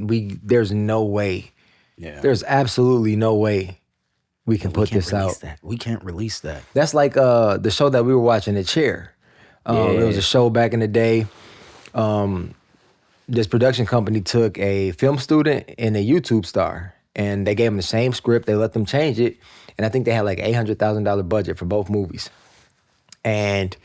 there's no way. Yeah. There's absolutely no way we can put this out. We can't release that. That's like the show that we were watching, The Chair. It was a show back in the day. This production company took a film student and a YouTube star, and they gave them the same script. They let them change it, and I think they had like $800,000 budget for both movies. And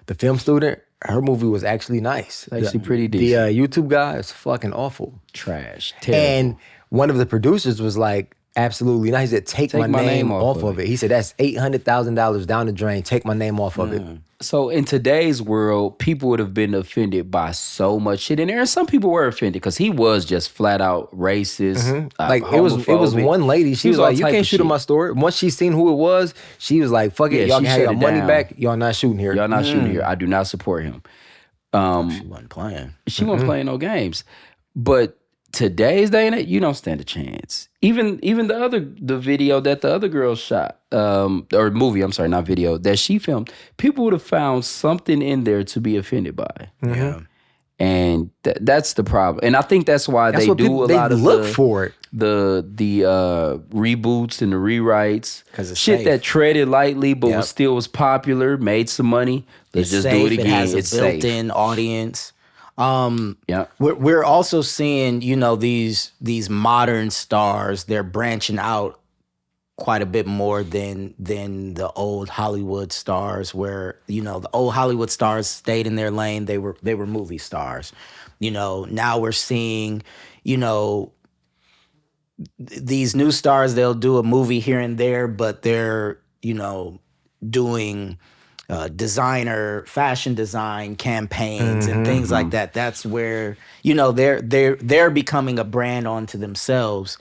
the film student, her movie was actually nice. Actually pretty The decent. YouTube guy is fucking awful. trash. Terrible. And one of the producers was like, absolutely not. He said, take my name off of it. He said, that's $800,000 down the drain. Take my name off of it. So in today's world, people would have been offended by so much shit in there. And some people were offended because he was just flat out racist. Like it was homophobic. one lady. She He was all like, "You type can't of shoot in shit. my store." Once she seen who it was, she was like, "Fuck it, Yeah, y'all she can have shut your it money down. back. Y'all not shooting here." Y'all not shooting here. I do not support him. She wasn't playing. She wasn't playing no games. But today's day and age, you don't stand a chance. Even the video that the other girl shot, or movie, I'm sorry, not video, that she filmed, people would have found something in there to be offended by. Yeah. And that's the problem. And I think that's why That's they what do people, a they lot of look the, for it. the reboots and the rewrites. 'Cause it's shit safe. that treaded lightly but Yep. was popular, made some money. Let's just do it again. It has a It's safe. built-in audience. Yeah. We're also seeing, these modern stars. They're branching out quite a bit more than the old Hollywood stars, where the old Hollywood stars stayed in their lane. They were movie stars. Now we're seeing these new stars. They'll do a movie here and there, but they're doing fashion design campaigns and things like that. That's where they're becoming a brand onto themselves.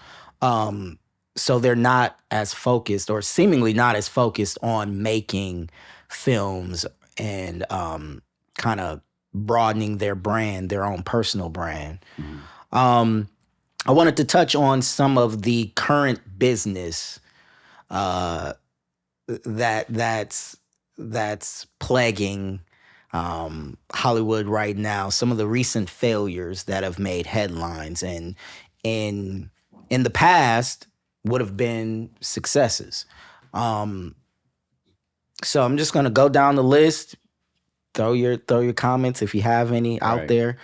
So they're not as focused, or seemingly not as focused, on making films and kind of broadening their brand, their own personal brand. I wanted to touch on some of the current business that's plaguing Hollywood right now. Some of the recent failures that have made headlines, and in the past would have been successes. So I'm just gonna go down the list. Throw your comments if you have any out Right. there.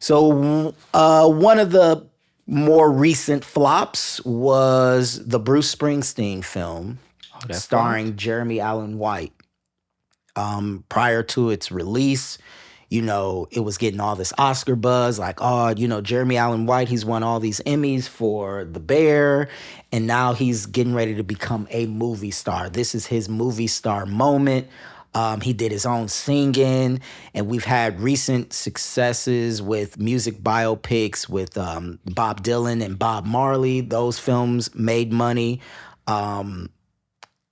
So one of the more recent flops was the Bruce Springsteen film, that starring Jeremy Allen White. Prior to its release, it was getting all this Oscar buzz, like, Jeremy Allen White, he's won all these Emmys for The Bear, and now he's getting ready to become a movie star. This is his movie star moment. He did his own singing, and we've had recent successes with music biopics with Bob Dylan and Bob Marley. Those films made money, and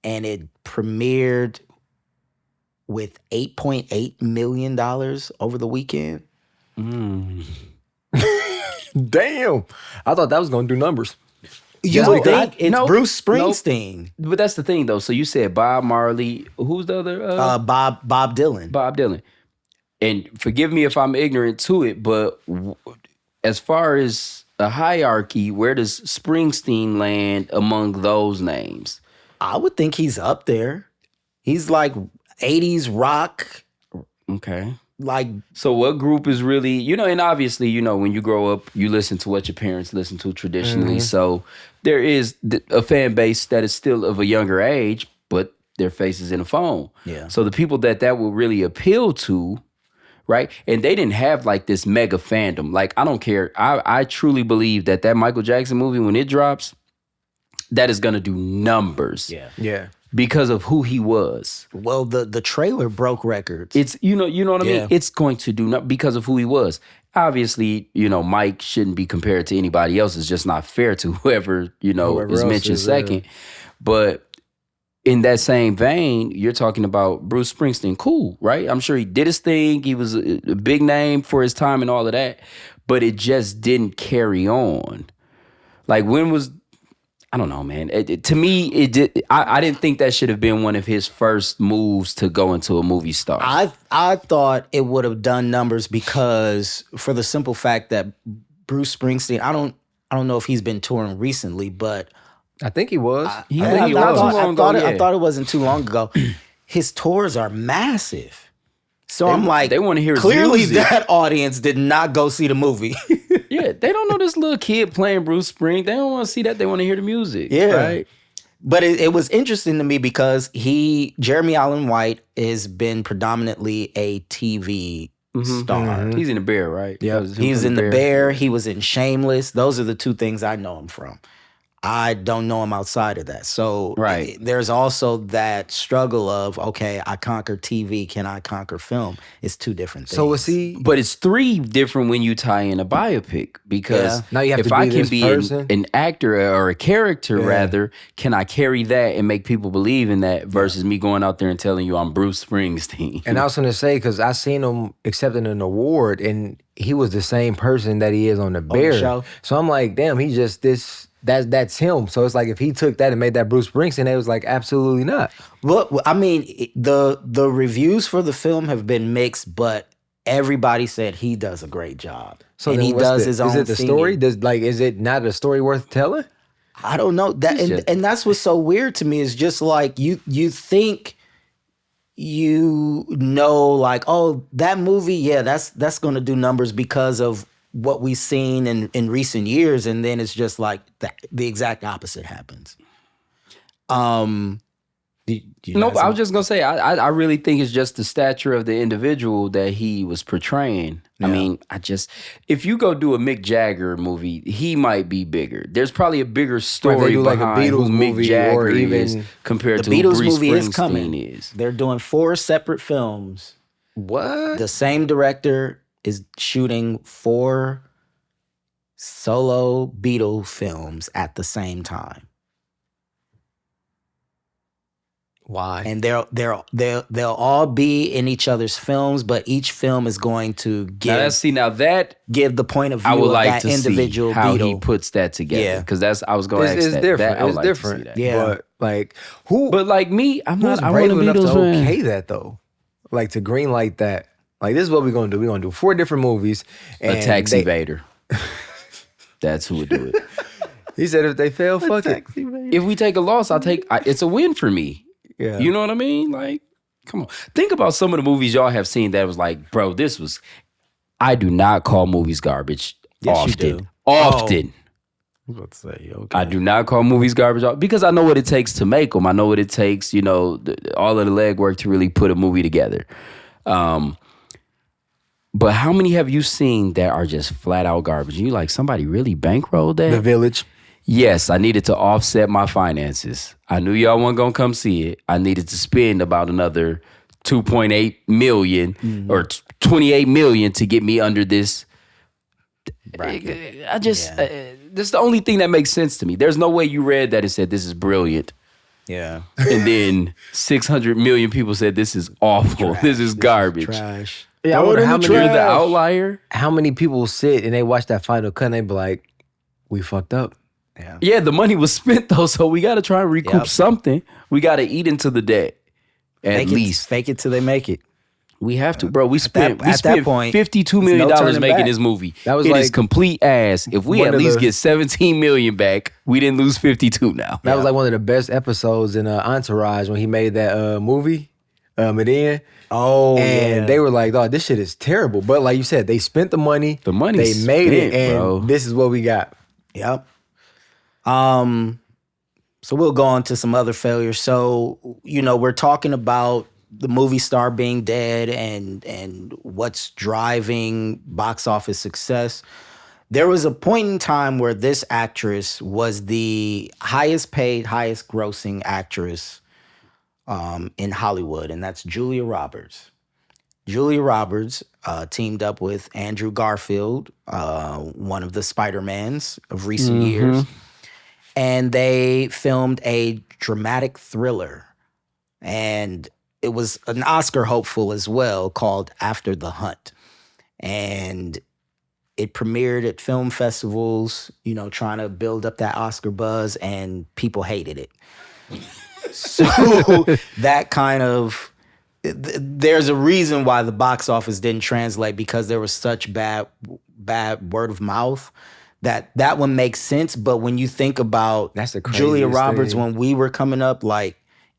it premiered with $8.8 million over the weekend. Damn, I thought that was gonna do numbers. You No, would think I- it's nope, Bruce nope. Springsteen. But that's the thing, though. So you said Bob Marley. Who's the other? Bob Dylan. Bob Dylan. And forgive me if I'm ignorant to it, but as far as a hierarchy, where does Springsteen land among those names? I would think he's up there. He's like 80s rock, Okay. like So what group is really, and obviously, when you grow up, you listen to what your parents listen to traditionally. So there is a fan base that is still of a younger age, but their face is in a phone. Yeah. So the people that will really appeal to, right? And they didn't have like this mega fandom. Like, I don't care. I truly believe that Michael Jackson movie, when it drops, that is going to do numbers. yeah. Yeah. Because of who he was. Well, the trailer broke records. It's you know what I Yeah. mean. It's going to do because of who he was. Obviously, Mike shouldn't be compared to anybody else. It's just not fair to whoever Whoever is else mentioned is, second. But in that same vein, you're talking about Bruce Springsteen. Cool, right? I'm sure he did his thing. He was a big name for his time and all of that. But it just didn't carry on. Like, when was I don't know, man. To me, it did. I didn't think that should have been one of his first moves to go into a movie star. I thought it would have done numbers because for the simple fact that Bruce Springsteen, I don't know if he's been touring recently, but I think he was. I think he was. I thought it wasn't too long ago. His tours are massive. So I'm like, they wanna hear his clearly music. that audience did not go see the movie. Yeah, they don't know this little kid playing Bruce Springsteen. They don't want to see that. They want to hear the music. Yeah. Right? But it was interesting to me because Jeremy Allen White has been predominantly a TV star. He's in the Bear, right? Yeah. He's in The Bear. He was in Shameless. Those are the two things I know him from. I don't know him outside of that. So Right. there's also that struggle of, okay, I conquer TV. Can I conquer film? It's two different things. So was he? But it's three different when you tie in a biopic because Yeah. Now you have if to be I can this be person. an actor or a character, rather, can I carry that and make people believe in that versus me going out there and telling you I'm Bruce Springsteen? And I was gonna say because I seen him accepting an award, and he was the same person that he is on the Bear show. So I'm like, damn, he's just this. That's him. So it's like if he took that and made that Bruce Springsteen, they was like, absolutely not. Well, I mean, the reviews for the film have been mixed, but everybody said he does a great job. So and then he what's does his own Is it the singing. story? Is it not a story worth telling? I don't know that, and that's what's so weird to me is just like you think like, oh, that movie, yeah, that's going to do numbers because of what we've seen in recent years, and then it's just like the exact opposite happens. Nope, I was just gonna say I really think it's just the stature of the individual that he was portraying. I mean, if you go do a Mick Jagger movie, he might be bigger. There's probably a bigger story do like a behind who Beatles Mick movie Jagger or even is compared to The who Beatles Bruce movie is Springsteen coming. is. They're doing 4 separate films. What? The same director is shooting 4 solo Beatle films at the same time. Why? And they'll all be in each other's films, but each film is going to Now that give the point of view I would of like that to individual see how Beatle. he puts that together. Yeah. Because I was going to ask It's that. different. That, I would It's like to see different. that. Yeah. But like, who? But like me, I'm who's not. I'm brave a enough to Beatles fan. okay that though? Like to green light that. Like this is what we're gonna do. We're gonna do 4 different movies. And A tax evader. That's who would do it. He said if they fail, fuck it. If we take a loss, it's a win for me. Yeah. You know what I mean? Like, come on. Think about some of the movies y'all have seen that was like, bro, I do not call movies garbage Yes, you often. do. Often. I was about to say, okay. I do not call movies garbage because I know what it takes to make them. I know what it takes, all of the legwork to really put a movie together. But how many have you seen that are just flat out garbage? You like, somebody really bankrolled that? The Village. Yes, I needed to offset my finances. I knew y'all weren't gonna come see it. I needed to spend about another 2.8 million or 28 million to get me under this. This is the only thing that makes sense to me. There's no way you read that and said this is brilliant, Yeah. and then 600 million people said this is awful. This is garbage. Trash. Yeah, I Throw it wonder in how the many- You're the trash. outlier. How many people sit and they watch that final cut and they be like, we fucked up. Yeah, the money was spent though, so we got to try and recoup Yep. something. We got to eat into the debt at Fake least. it till they make it. We have to, bro. We spent point, $52 there's million no turning making back. this movie. That was It is like complete ass. If we one at of least the- get 17 million back, we didn't lose 52 now. That was like one of the best episodes in Entourage when he made that movie, Medellin. Oh, And yeah. they were like, "Oh, this shit is terrible." But like you said, they spent the money. The money they made it, spent, and bro. this is what we got. Yep. So we'll go on to some other failures. So, we're talking about the movie star being dead and what's driving box office success. There was a point in time where this actress was the highest paid, highest grossing actress in Hollywood, and that's Julia Roberts. Julia Roberts teamed up with Andrew Garfield, one of the Spider-Mans of recent years, and they filmed a dramatic thriller. And it was an Oscar hopeful as well, called After the Hunt. And it premiered at film festivals, trying to build up that Oscar buzz, and people hated it. So that kind of... There's a reason why the box office didn't translate, because there was such bad word of mouth that one makes sense. But when you think about That's the Julia craziest Roberts thing. when we were coming up, like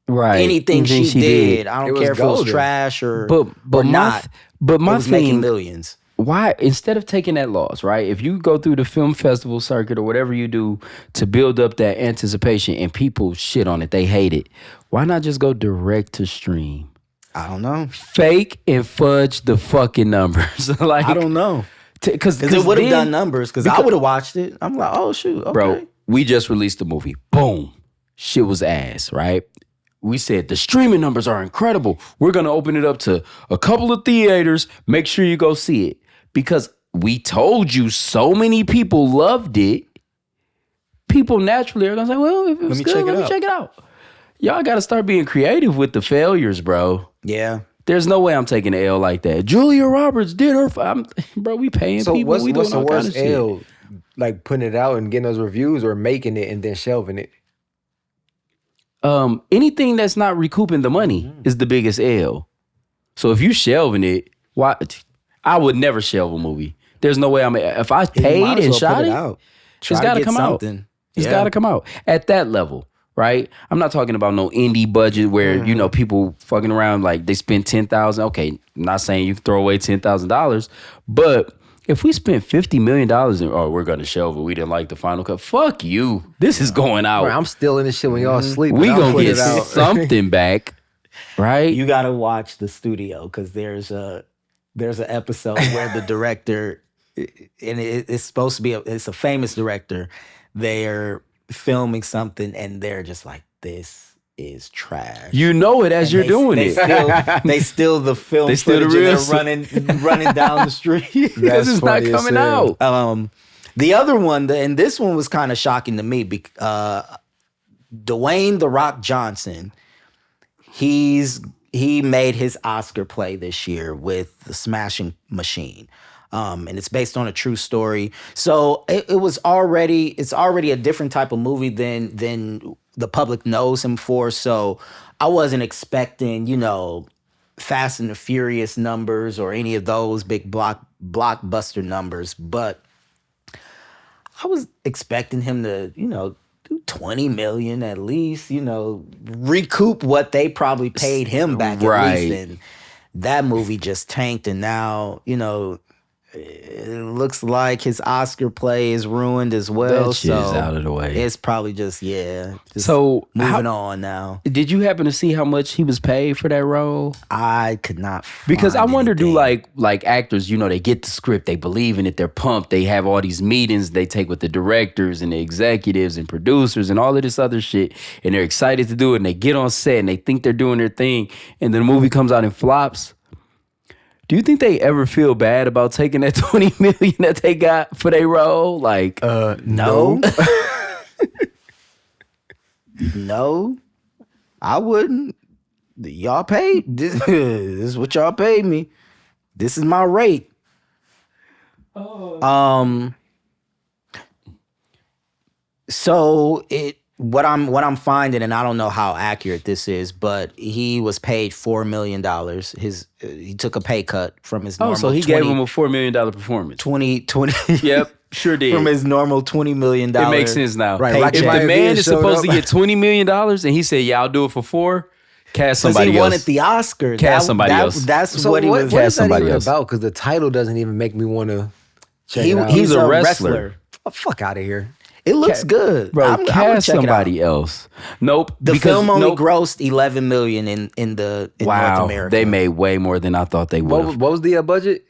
Right. anything she did, I It don't was care if it was golden. trash or But not. But my it was making thing, millions. why, instead of taking that loss, right? If you go through the film festival circuit or whatever you do to build up that anticipation and people shit on it, they hate it, why not just go direct to stream? I don't know. Fake and fudge the fucking numbers. Like, I don't know. Because Because it would have done numbers. Because I would have watched it. I'm like, oh shoot, okay. Bro, we just released the movie. Boom. Shit was ass, right? We said the streaming numbers are incredible. We're going to open it up to a couple of theaters. Make sure you go see it. Because we told you so many people loved it. People naturally are going to say, well, if it was good, let me check it out. Y'all got to start being creative with the failures, bro. Yeah. There's no way I'm taking an L like that. Julia Roberts did her... bro, we paying So people. what's We doing the all kind worst of shit. L? Like putting it out and getting those reviews, or making it and then shelving it? Anything that's not recouping the money is the biggest L. So if you shelving it, why? I would never shelve a movie. There's no way if I You paid might as and well shot put it, out. it's Try to got to get come something. out. It's Yeah. got to come out at that level, right? I'm not talking about no indie budget where people fucking around like they spend $10,000. Okay, I'm not saying you can throw away $10,000, but if we spent $50 million and we're gonna shelve it, we didn't like the final cut. Fuck you. This is going out. Right, I'm still in this shit when y'all sleep. We and I'll gonna put get it out. something back, right? You got to watch The Studio, because there's an episode where the director, and it's supposed to be it's a famous director. They're filming something and they're just like, this is trash. You know it as And you're they- doing they it. Still, they still the film They still the footage and real- they're running down the street. Because That's it's not funny as coming hell. out. The other one, and this one was kind of shocking to me, Dwayne "The Rock" Johnson, he made his Oscar play this year with The Smashing Machine. And it's based on a true story. So it's already a different type of movie than the public knows him for. So I wasn't expecting, Fast and the Furious numbers or any of those big blockbuster numbers, but I was expecting him to, do 20 million at least, recoup what they probably paid him back at Right. least. And that movie just tanked, and now, it looks like his Oscar play is ruined as well. That shit is so out of the way. It's probably just So moving on now. Did you happen to see how much he was paid for that role? I could not Because I find wonder, do anything. like actors, they get the script, they believe in it, they're pumped, they have all these meetings they take with the directors and the executives and producers and all of this other shit, and they're excited to do it, and they get on set and they think they're doing their thing, and then the movie comes out and flops. Do you think they ever feel bad about taking that 20 million that they got for their role? Like, No. No, I wouldn't. Y'all paid. This is what y'all paid me. This is my rate. So what I'm finding, and I don't know how accurate this is, but he was paid $4 million. He took a pay cut from his normal. So he gave him a $4 million performance. 20. Yep, sure did. From his normal $20 million. It makes sense now. Right, If Rocky the Maivia man is showed supposed to up. get $20 million and he said, "Yeah, I'll do it for 4," cast Because somebody he else. wanted the Oscar. Cast somebody else. That's So what he was. what Cast is that somebody even else. about? Because the title doesn't even make me want to check it out. He's a wrestler. Oh, fuck out of here. It looks good, Bro, I would cast check it out. somebody else. Nope. The because film only nope. grossed $11 million in North Wow, America. they made way more than I thought they would What, have. what was the budget?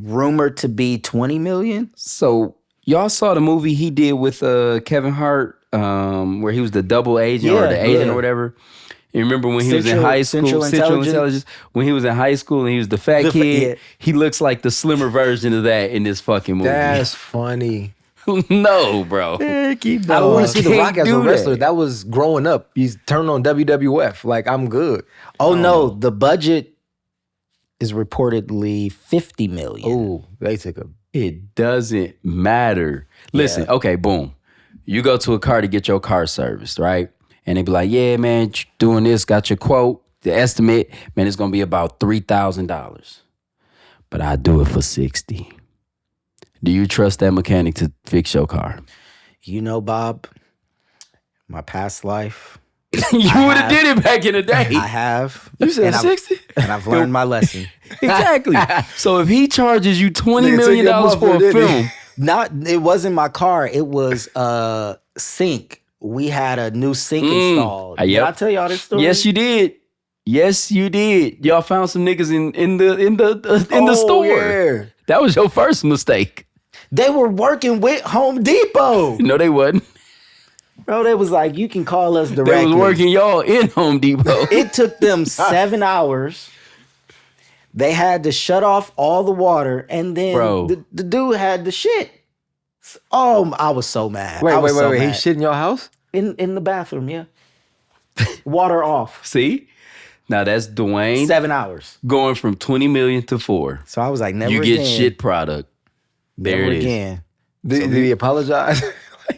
Rumored to be $20 million. So y'all saw the movie he did with Kevin Hart, where he was the double agent or Yeah, the agent yeah. or whatever. You remember when he was in Central- high school, Central Intelligence? when he was in high school and he was the fat The fa- kid. yeah. He looks like the slimmer version of that in this fucking movie. That's funny. No, bro. I don't want to see The Can't Rock as a do wrestler. that. That was growing up. He's turned on WWF. Like, I'm good. Oh no, the budget is reportedly $50 million. Ooh, they took a. It doesn't matter. Listen, okay, boom. You go to a car to get your car serviced, right? And they be like, "Yeah, man, you doing this, got your quote, the estimate, man, it's gonna be about $3,000. But I do it for 60. Do you trust that mechanic to fix your car? You know, Bob, my past life, You would have did it back in the day. I have. You said and I've- 60? and I've learned my lesson. Exactly. So if he charges you $20 Nigga took million your for muffler, a didn't he? film, It wasn't my car. It was a sink. We had a new sink installed. Did yep. I tell y'all this story? yes, you did. Yes, you did. Y'all found some niggas in the Oh, store. yeah. That was your first mistake. They were working with Home Depot. No, they wasn't. Bro, they was like, you can call us They directly. was working y'all in Home Depot. It took them 7 hours. They had to shut off all the water, and then Bro. the dude had the shit. Oh, I was so mad. Wait, I was wait, so wait. He mad. shit in your house? in the bathroom, yeah. Water off. See? Now that's Dwayne 7 hours. going from 20 million to 4. So I was like, never You again. get shit product. There Never it is. again. Did he apologize?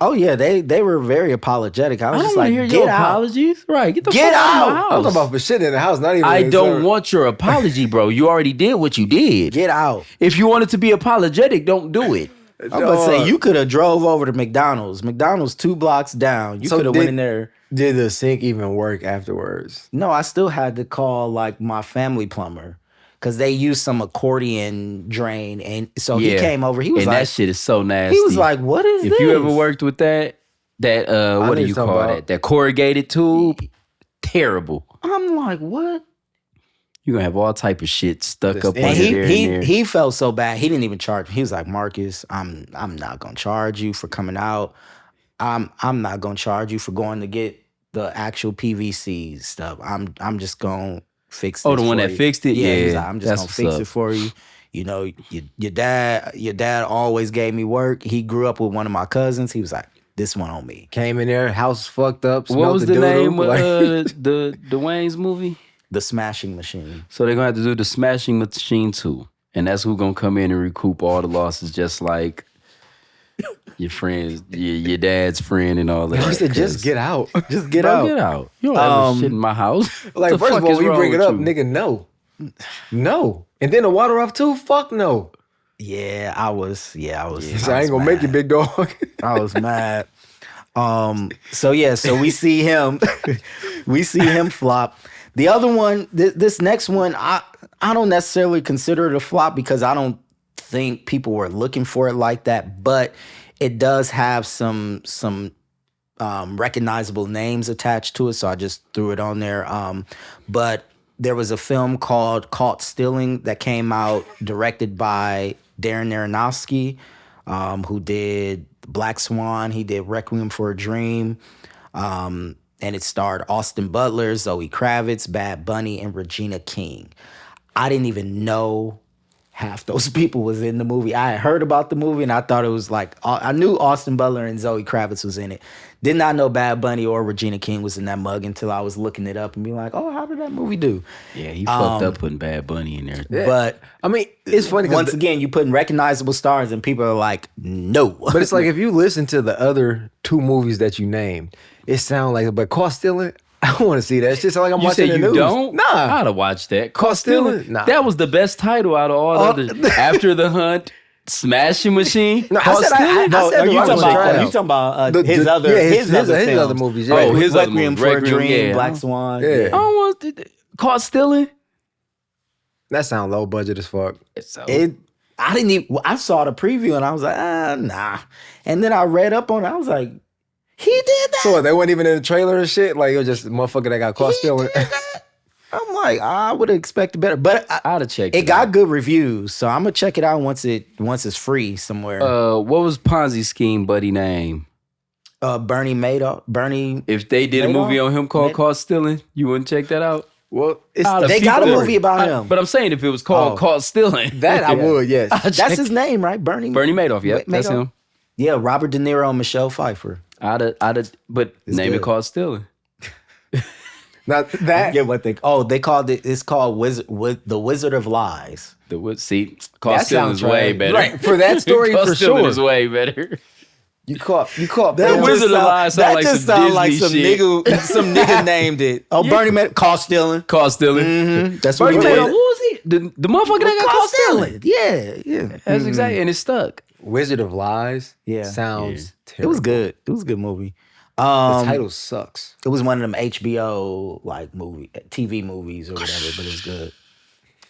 Oh yeah, they were very apologetic. I was I just don't want like, to hear get your out. apologies. Right. Get the Get fuck out of my out. I'm house. talking about for shit in the house, not even. I in don't service. want your apology, bro. You already did what you did. Get out. If you wanted to be apologetic, don't do it. I'm about to say you could have drove over to McDonald's. McDonald's 2 blocks down. You So could have did- went in there. Did the sink even work afterwards? No, I still had to call like my family plumber because they used some accordion drain, and so he came over. He was and like, that shit is so nasty. he was like, "What is if this?" you ever worked with that what know do you you're call talking that? about. That corrugated tube, terrible. I'm like, "What?" You're gonna have all type of shit stuck This- up and under And there. he and there. he felt so bad. He didn't even charge me. He was like, "Marcus, I'm not gonna charge you for coming out. I'm not gonna charge you for going to get the actual PVC stuff. I'm just gonna fix. Oh, this the one for that you." fixed it? Yeah, he's Yeah, like, I'm just that's gonna what's fix up. it for you. You know, your dad always gave me work. He grew up with one of my cousins. He was like, "This one on me." Came in there, house fucked up. What smelled was the doodle, name of like- the Dwayne's movie? The smashing machine. So they're gonna have to do the Smashing Machine 2. And that's who gonna come in and recoup all the losses, just like your friends, your dad's friend and all that. He said, just 'Cause- get out. Just get Bro, out. get out. You don't ever shit in my house. Like, What the first of fuck all, is when you wrong bring it with up, you? nigga, no. No. And then the water off too? Fuck no. Yeah, I was. So I ain't gonna make you, big dog. I was mad. So we see him, flop. The other one, this next one, I don't necessarily consider it a flop because I don't think people were looking for it like that. But it does have some recognizable names attached to it, so I just threw it on there. But there was a film called Caught Stealing that came out, directed by Darren Aronofsky, who did Black Swan. He did Requiem for a Dream. And it starred Austin Butler, Zoe Kravitz, Bad Bunny, and Regina King. I didn't even know half those people was in the movie. I had heard about the movie and I thought it was like I knew Austin Butler and Zoe Kravitz was in it. Did not know Bad Bunny or Regina King was in that mug until I was looking it up and being like, oh, how did that movie do? Yeah, he fucked up putting Bad Bunny in there. Yeah. But I mean, it's funny once again, you putting recognizable stars and people are like, no. but it's like if you listen to the other two movies that you named, it sounds like, but Caught Stealing, I don't want to see that. It's just like I'm You watching say the you news. don't? Nah. I'd have watched that. Caught Stealing? Stealing? Nah. That was the best title out of all the others. After the Hunt, Smashing Machine. No, I Caught said Stealing? I said you the talking one about, was you talking about The- his the- other yeah, his other his films. other movies, yeah. Oh, his other Requiem movies. for a Requiem, Dream, yeah. Black Swan. Yeah. I don't want Caught Stealing. That sound low budget as fuck. So, I didn't even. I saw the preview and I was like, nah. And then I read up on it. I was like, he did that. So what, they weren't even in the trailer and shit? Like, it was just a motherfucker that got caught stealing. I'm like, I would have expected better, but I'd have checked it got good reviews, so I'm gonna check it out once it's free somewhere. what was Ponzi scheme buddy name? Bernie Madoff. Bernie. If they did a Madoff? movie on him called Caught Stealing, you wouldn't check that out? Well, it's Out of They got a people- movie about him. But I'm saying if it was called Oh. Caught Stealing. that I would, yes. That's his name, right? Bernie Madoff, yep, that's Madoff? him. Yeah, Robert De Niro and Michelle Pfeiffer. But name good. it Caught Stealing. Now that Yeah, what they? Oh, they called it. It's called The Wizard of Lies. See, Caught That Stealing sounds is way right. better. Right, for that story, Caught for Stealing sure. is way better. you caught That Bam. Wizard of Lies sound that like just some sound like Disney some shit. nigga. Some nigga named it. Oh, Bernie Madoff. Caught stealing. Caught Stealing. That's what he Bernie Madoff, did. what was he? The motherfucker that got caught stealing. Yeah. That's exactly, and it stuck. Wizard of Lies. Yeah. Sounds It terrible. was good. It was a good movie. The title sucks. It was one of them HBO like TV movies or whatever, but it was good.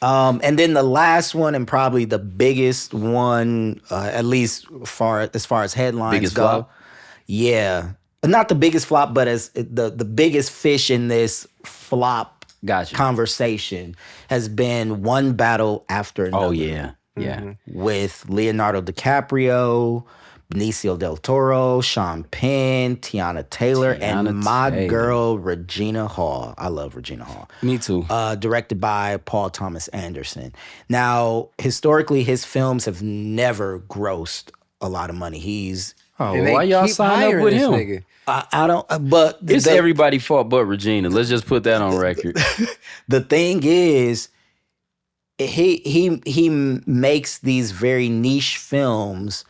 And then the last one and probably the biggest one, at least as far as headlines Biggest go. flop? Yeah, not the biggest flop, but as the biggest fish in this flop Gotcha. conversation has been One Battle After Another. Oh, yeah. Yeah. With Leonardo DiCaprio, Benicio del Toro, Sean Penn, Tiana Taylor, and Tiana my Taylor. girl Regina Hall. I love Regina Hall. Me too. Directed by Paul Thomas Anderson. Now, historically, his films have never grossed a lot the he's And they why y'all keep sign up hiring with this him? nigga. I don't. But It's everybody fault but Regina. Let's just put that on record. the thing is, he makes these very niche films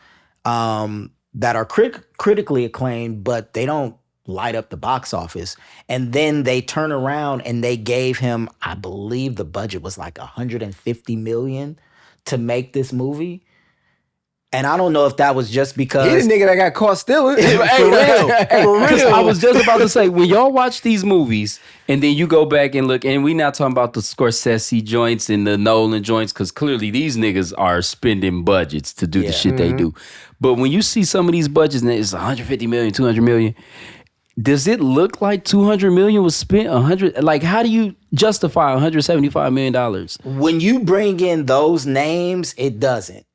that are critically acclaimed, but they don't light up the box office. And then they turn around and they gave him, I believe the budget was like $150 million to make this movie. And I don't know if that was just because He the nigga that got caught stealing. For real. Because I was just about to say, when y'all watch these movies and then you go back and look, and we not talking about the Scorsese joints and the Nolan joints, because clearly these niggas are spending budgets to do the shit they do. But when you see some of these budgets and it's 150 million, 200 million, does it look like 200 million was spent? 100? Like, how do you justify 175 million dollars? when you bring in those names, it doesn't.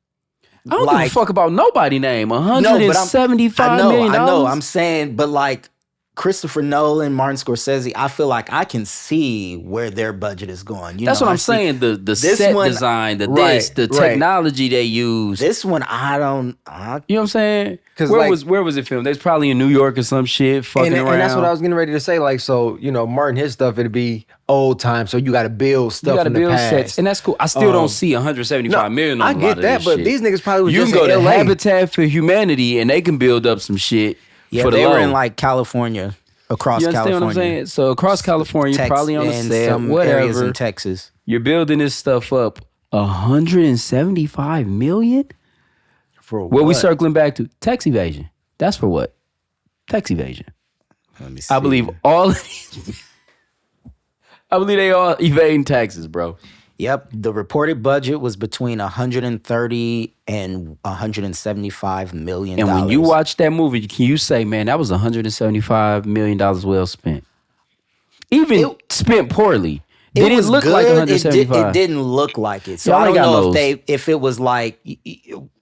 I don't give a fuck about nobody name. 175 million I know. dollars. I'm saying, but like Christopher Nolan, Martin Scorsese, I feel like I can see where their budget is going. That's what I'm saying. The This set one- design, the Right, the right. technology they use. This one, I don't. You know what I'm saying? 'Cause, Where like- was it filmed? They was probably in New York or some shit, fucking and around. that's what I was getting ready to say. Like, so, you know, Martin, his stuff, it'd be old time. So you got to build You stuff got to in the build past. sets, and that's cool. I still don't see 175 million. On I a lot get of that, this but shit. these niggas probably was You just can go in to LA. Habitat for Humanity, and they can build up some shit. Yeah, for the they low. were in like California, across You understand California. what I'm saying? So across California, Tex- probably on the and set, some areas whatever. in Texas. You're building this stuff up. 175 million. For What we what? circling back to? Tax evasion. That's for what? Tax evasion. Let me see. I believe all. I believe they all evading taxes, bro. Yep, the reported budget was between 130 and 175 million. And when you watch that movie, can you say, man, that was 175 million dollars well spent? Even spent poorly. Did it look like good. 175? It didn't look like it. So Y'all I ain't don't got know those. if it was like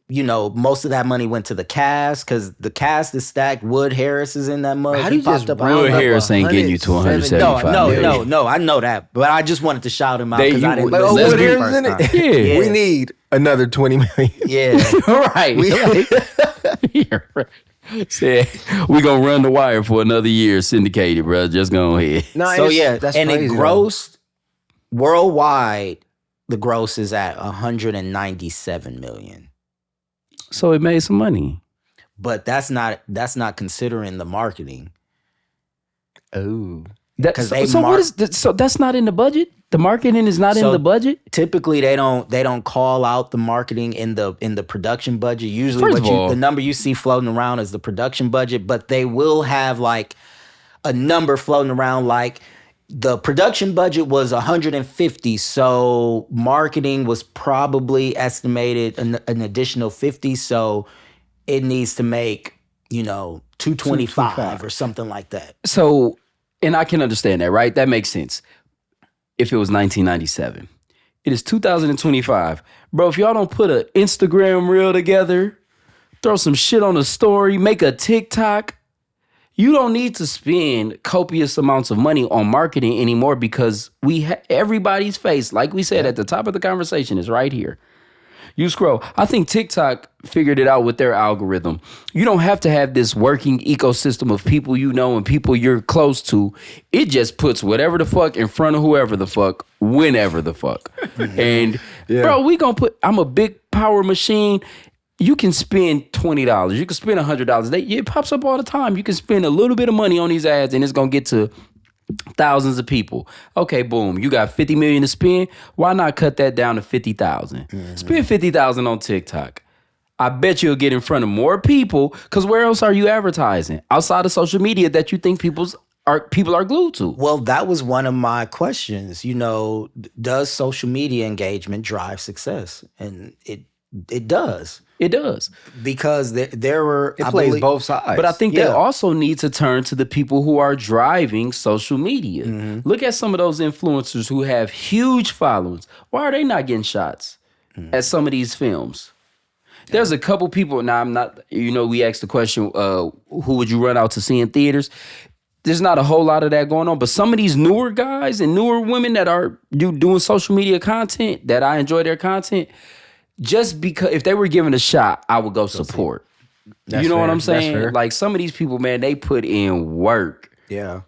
most of that money went to the cast because the cast is stacked. Wood Harris is in that mug. How do He you just popped up. round Wood up Harris ain't getting you to 170? 175 million. No, I know that, but I just wanted to shout him out They- because I didn't you- listen let's to be- the Harris first in it? time. Yeah. We need another 20 million. Yeah. right. Said we gonna run the wire for another year, syndicated, bro. Just go ahead. No, So it's- that's and crazy, it though. grossed worldwide. The gross is at 197 million, So it made some money. but that's not considering the marketing. Oh. That, 'Cause so they so what mark- is that, so that's not in the budget? The marketing is not in So the budget? Typically, they don't call out the marketing in the production budget. Usually, First of all- the number you see floating around is the production budget, but they will have like a number floating around like. The production budget was 150, so marketing was probably estimated an additional 50, so it needs to make, 225 or something like that. So, and I can understand that, right? That makes sense. If it was 1997, it is 2025, bro. If y'all don't put an Instagram reel together, throw some shit on a story, make a TikTok, you don't need to spend copious amounts of money on marketing anymore because everybody's face, like we said at the top of the conversation, is right here. You scroll. I think TikTok figured it out with their algorithm. You don't have to have this working ecosystem of people you know and people you're close to. It just puts whatever the fuck in front of whoever the fuck, whenever the fuck. And bro, I'm a big power machine. You can spend $20. You can spend $100. It pops up all the time. You can spend a little bit of money on these ads and it's going to get to thousands of people. Okay, boom. You got 50 million to spend. Why not cut that down to 50,000? Spend 50,000 on TikTok. I bet you'll get in front of more people because where else are you advertising outside of social media that you think people are glued to? Well, that was one of my questions. Does social media engagement drive success? And it does. It does. Because there were It plays both sides. But I think they Yeah. also need to turn to the people who are driving social media. Look at some of those influencers who have huge followings. Why are they not getting shots at some of these films? There's a couple people. Now, I'm not, we asked the question, who would you run out to see in theaters? There's not a whole lot of that going on. But some of these newer guys and newer women that are doing social media content, that I enjoy their content, just because if they were given a shot, I would go support. You know what fair. I'm That's saying? fair. Like some of these people, man, they put in work. Yeah.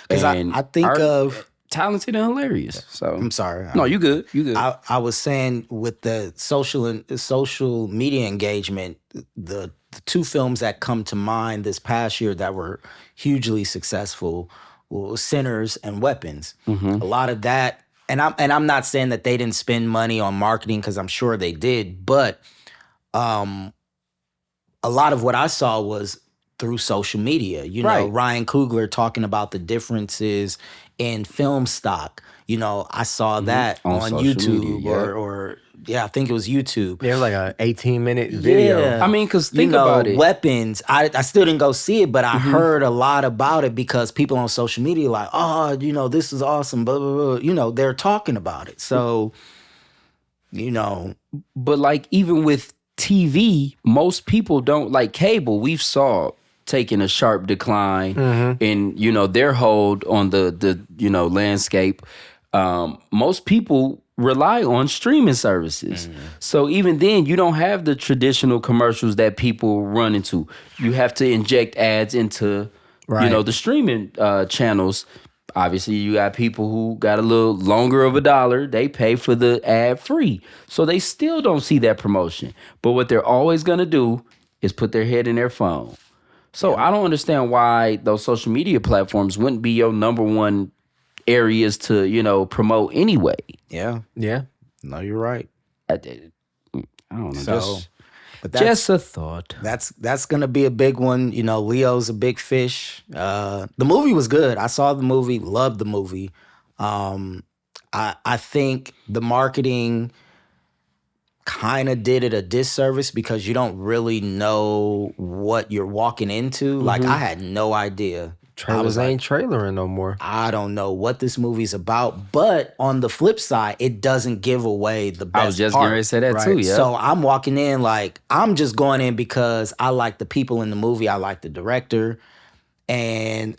Because And I think are of. talented and hilarious. So I'm sorry. No, you good. You good. I was saying with the social media engagement, the two films that come to mind this past year that were hugely successful were Sinners and Weapons. A lot of that, and I'm not saying that they didn't spend money on marketing because I'm sure they did, but a lot of what I saw was through social media. Right. Ryan Coogler talking about the differences in film stock. I saw that On on social YouTube media, yeah. or I think it was YouTube. It was like an 18-minute video. Yeah. I mean, because think about it. Weapons. I still didn't go see it, but I heard a lot about it because people on social media like, oh, this is awesome, blah, blah, blah. They're talking about it. So, But like even with TV, most people don't like cable. We've saw taking a sharp decline in their hold on the landscape. Most people rely on streaming services. So even then, you don't have the traditional commercials that people run into. You have to inject ads into the streaming channels. Obviously, you got people who got a little longer of a dollar. They pay for the ad free. So they still don't see that promotion. But what they're always going to do is put their head in their phone. So I don't understand why those social media platforms wouldn't be your number one areas to, promote anyway. yeah. Yeah. No, you're right. I don't know. So, but Just a thought. that's gonna be a big one. Leo's a big fish. The movie was good. I saw the movie, loved the movie. I think the marketing kind of did it a disservice because you don't really know what you're walking into. Like I had no idea Trailers ain't trailering no more. I don't know what this movie's about, but on the flip side, it doesn't give away the best I was just part, getting ready to say that too, yeah. So I'm walking in like, I'm just going in because I like the people in the movie, I like the director, and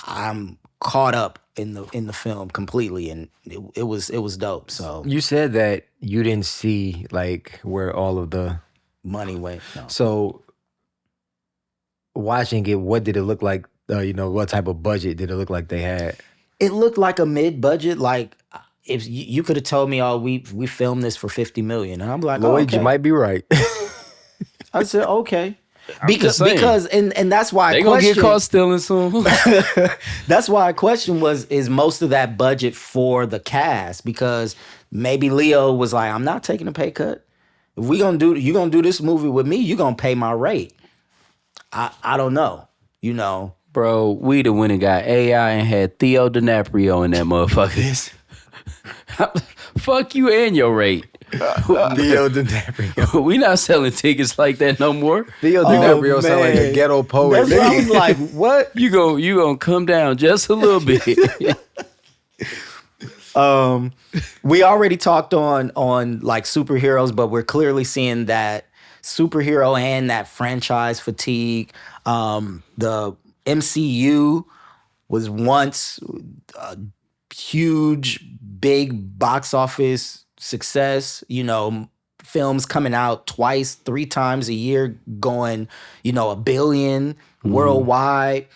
I'm caught up in the film completely, and it was dope. So You said that you didn't see like where all of the money went. No. so watching it, what did it look like? What type of budget did it look like they had? It looked like a mid-budget. Like if you could have told me, "Oh, we filmed this for $50 million," and I'm like, Lloyd, oh, okay. you might be right. I said, okay. just saying. Because and that's why They I gonna get question. caught stealing soon. That's why I question is most of that budget for the cast, because maybe Leo was like, I'm not taking a pay cut. If you gonna do this movie with me, you gonna pay my rate. I don't know. Bro, we the went and got AI and had Theo DiNaprio in that motherfucker. Fuck you and your rate. Theo DiNaprio. We not selling tickets like that no more. Theo DiNaprio sound like a man. ghetto poet. That's what I was like, what? You gonna come down just a little bit. We already talked on like superheroes, but we're clearly seeing that superhero and that franchise fatigue. The MCU was once a huge, big box office success. Films coming out twice, 3 times a year, going, $1 billion worldwide,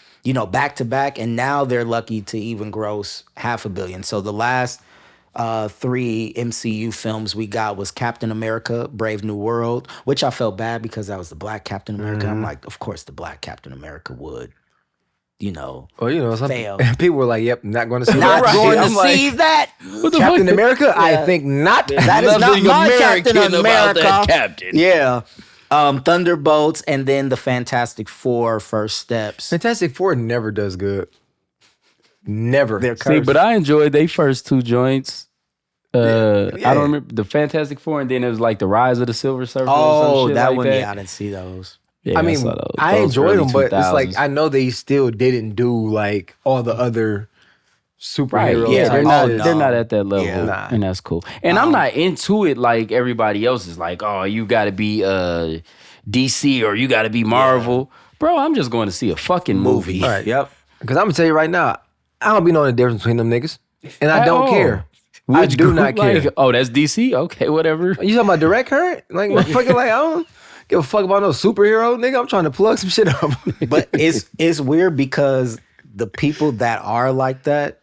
back to back. And now they're lucky to even gross $500 million. So the last 3 MCU films we got was Captain America, Brave New World, which I felt bad because that was the black Captain America. I'm like, of course the black Captain America would, Well, fail. people were like, "Yep, not going to see Not that." going to I'm like, see that. Captain America, I think not. That is not Nothing my American Captain about America. that captain. Yeah. Thunderbolts, and then the Fantastic Four First Steps. Fantastic Four never does good. Never. They're See, cursed. but I enjoyed they first 2 joints. Yeah. I don't remember the Fantastic Four, and then it was like the Rise of the Silver Surfer. or Oh, some shit that like one, that. yeah, I didn't see those. Yeah, I mean, saw those. I Those enjoyed early them, but it's like 2000s. I know they still didn't do like all the other Right, superheroes. yeah, type they're not. shit. They're not at that level, Yeah. Nah. and that's cool. And I'm not into it like everybody else is. Like, oh, you got to be DC or you got to be Marvel, bro. I'm just going to see a fucking movie. All right. Yep. Because I'm gonna tell you right now, I don't be knowing the difference between them niggas, and I At don't all. care. I Which do group, not care. like, oh, that's DC. Okay, whatever. You talking about direct current? Like motherfucker, like I don't give a fuck about no superhero, nigga. I'm trying to plug some shit up. But it's weird because the people that are like that,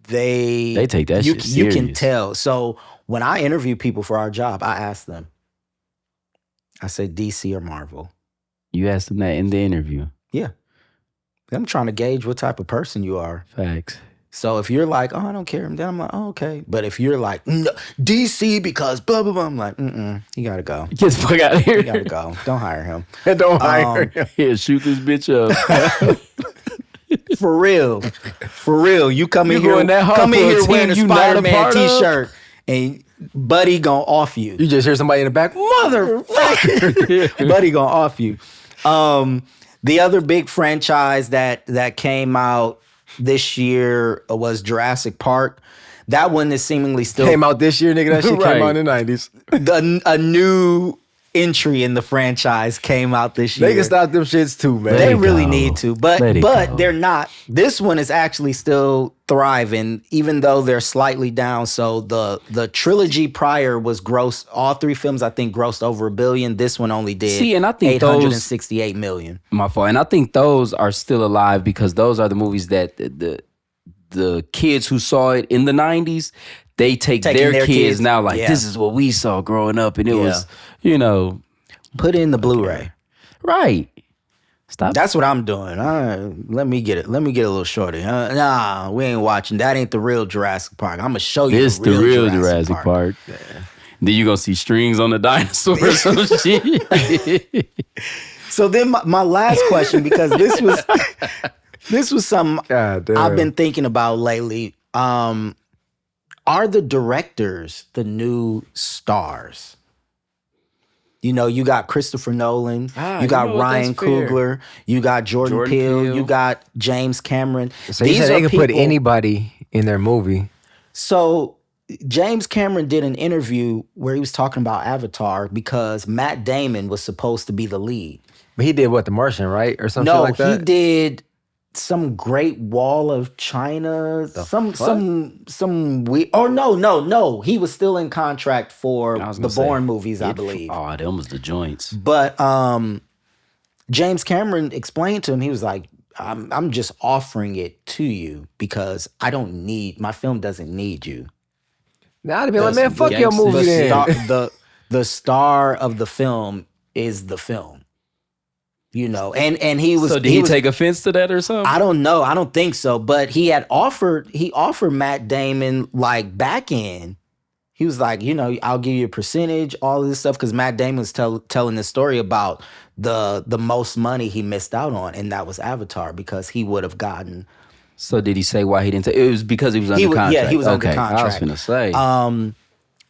they take that you, shit you can serious. tell. So when I interview people for our job, I ask them, I say DC or Marvel. You asked them that in the interview. Yeah. I'm trying to gauge what type of person you are. Facts. So if you're like, oh, I don't care, then I'm like, oh, okay. But if you're like, no, DC because blah, blah, blah, I'm like, you gotta go. Get the fuck out of here. You gotta go. Don't hire him. Don't hire him. Here, shoot this bitch up. For real. For real. You come in You here, going that hard come in for a here team wearing a you not a Spider-Man part of? t-shirt and Buddy gonna off you. You just hear somebody in the back, Motherfucker. Buddy gonna off you. The other big franchise that came out this year was Jurassic Park. That one is seemingly still came out this year, nigga. That shit Right. came out in the 90s. a new entry in the franchise came out this year. They can stop them shits too, man. They Let it really go. need to, Let it but go. they're not. This one is actually still thriving, even though they're slightly down. So the trilogy prior was gross. All 3 films I think grossed over $1 billion. This one only did See, and I think those- 868 million. My fault. And I think those are still alive because those are the movies that the kids who saw it in the 90s, they take Taking their their kids kids. now like, Yeah. this is what we saw growing up. And it Yeah. was, you know, Put in the Blu-ray. right. Stop. That's what I'm doing. Let me get it. Let me get a little shorty. Nah, we ain't watching. That ain't the real Jurassic Park. I'm gonna show you This the real Jurassic Park. Then you gonna see strings on the dinosaur or some shit. So then my last question, because this was something God damn. I've been thinking about lately. Are the directors the new stars? You know, you got Christopher Nolan, Ah, you got you know what, Ryan that's fair. Coogler, you got Jordan Peele, you got James Cameron. So you said they could put anybody in their movie. So James Cameron did an interview where he was talking about Avatar because Matt Damon was supposed to be the lead. But he did what, The Martian, right? Or something No, like that? he did some Great Wall of China. Some we. Oh no. He was still in contract for I was the gonna say, Bourne movies, I believe. Oh, them was the joints. But James Cameron explained to him, he was like, I'm just offering it to you because I don't need, my film doesn't need you. Nah, I'd be like, man, fuck your gangsters. movie then. The star of the film is the film. You know, and he was. So did he take offense to that or something? I don't know. I don't think so. But he offered Matt Damon like back end. He was like, you know, I'll give you a percentage, all of this stuff, because Matt Damon was telling this story about the most money he missed out on, and that was Avatar, because he would have gotten. So did he say why he didn't take it? Was because he was under contract. Yeah, he was under Okay, contract. I was gonna say.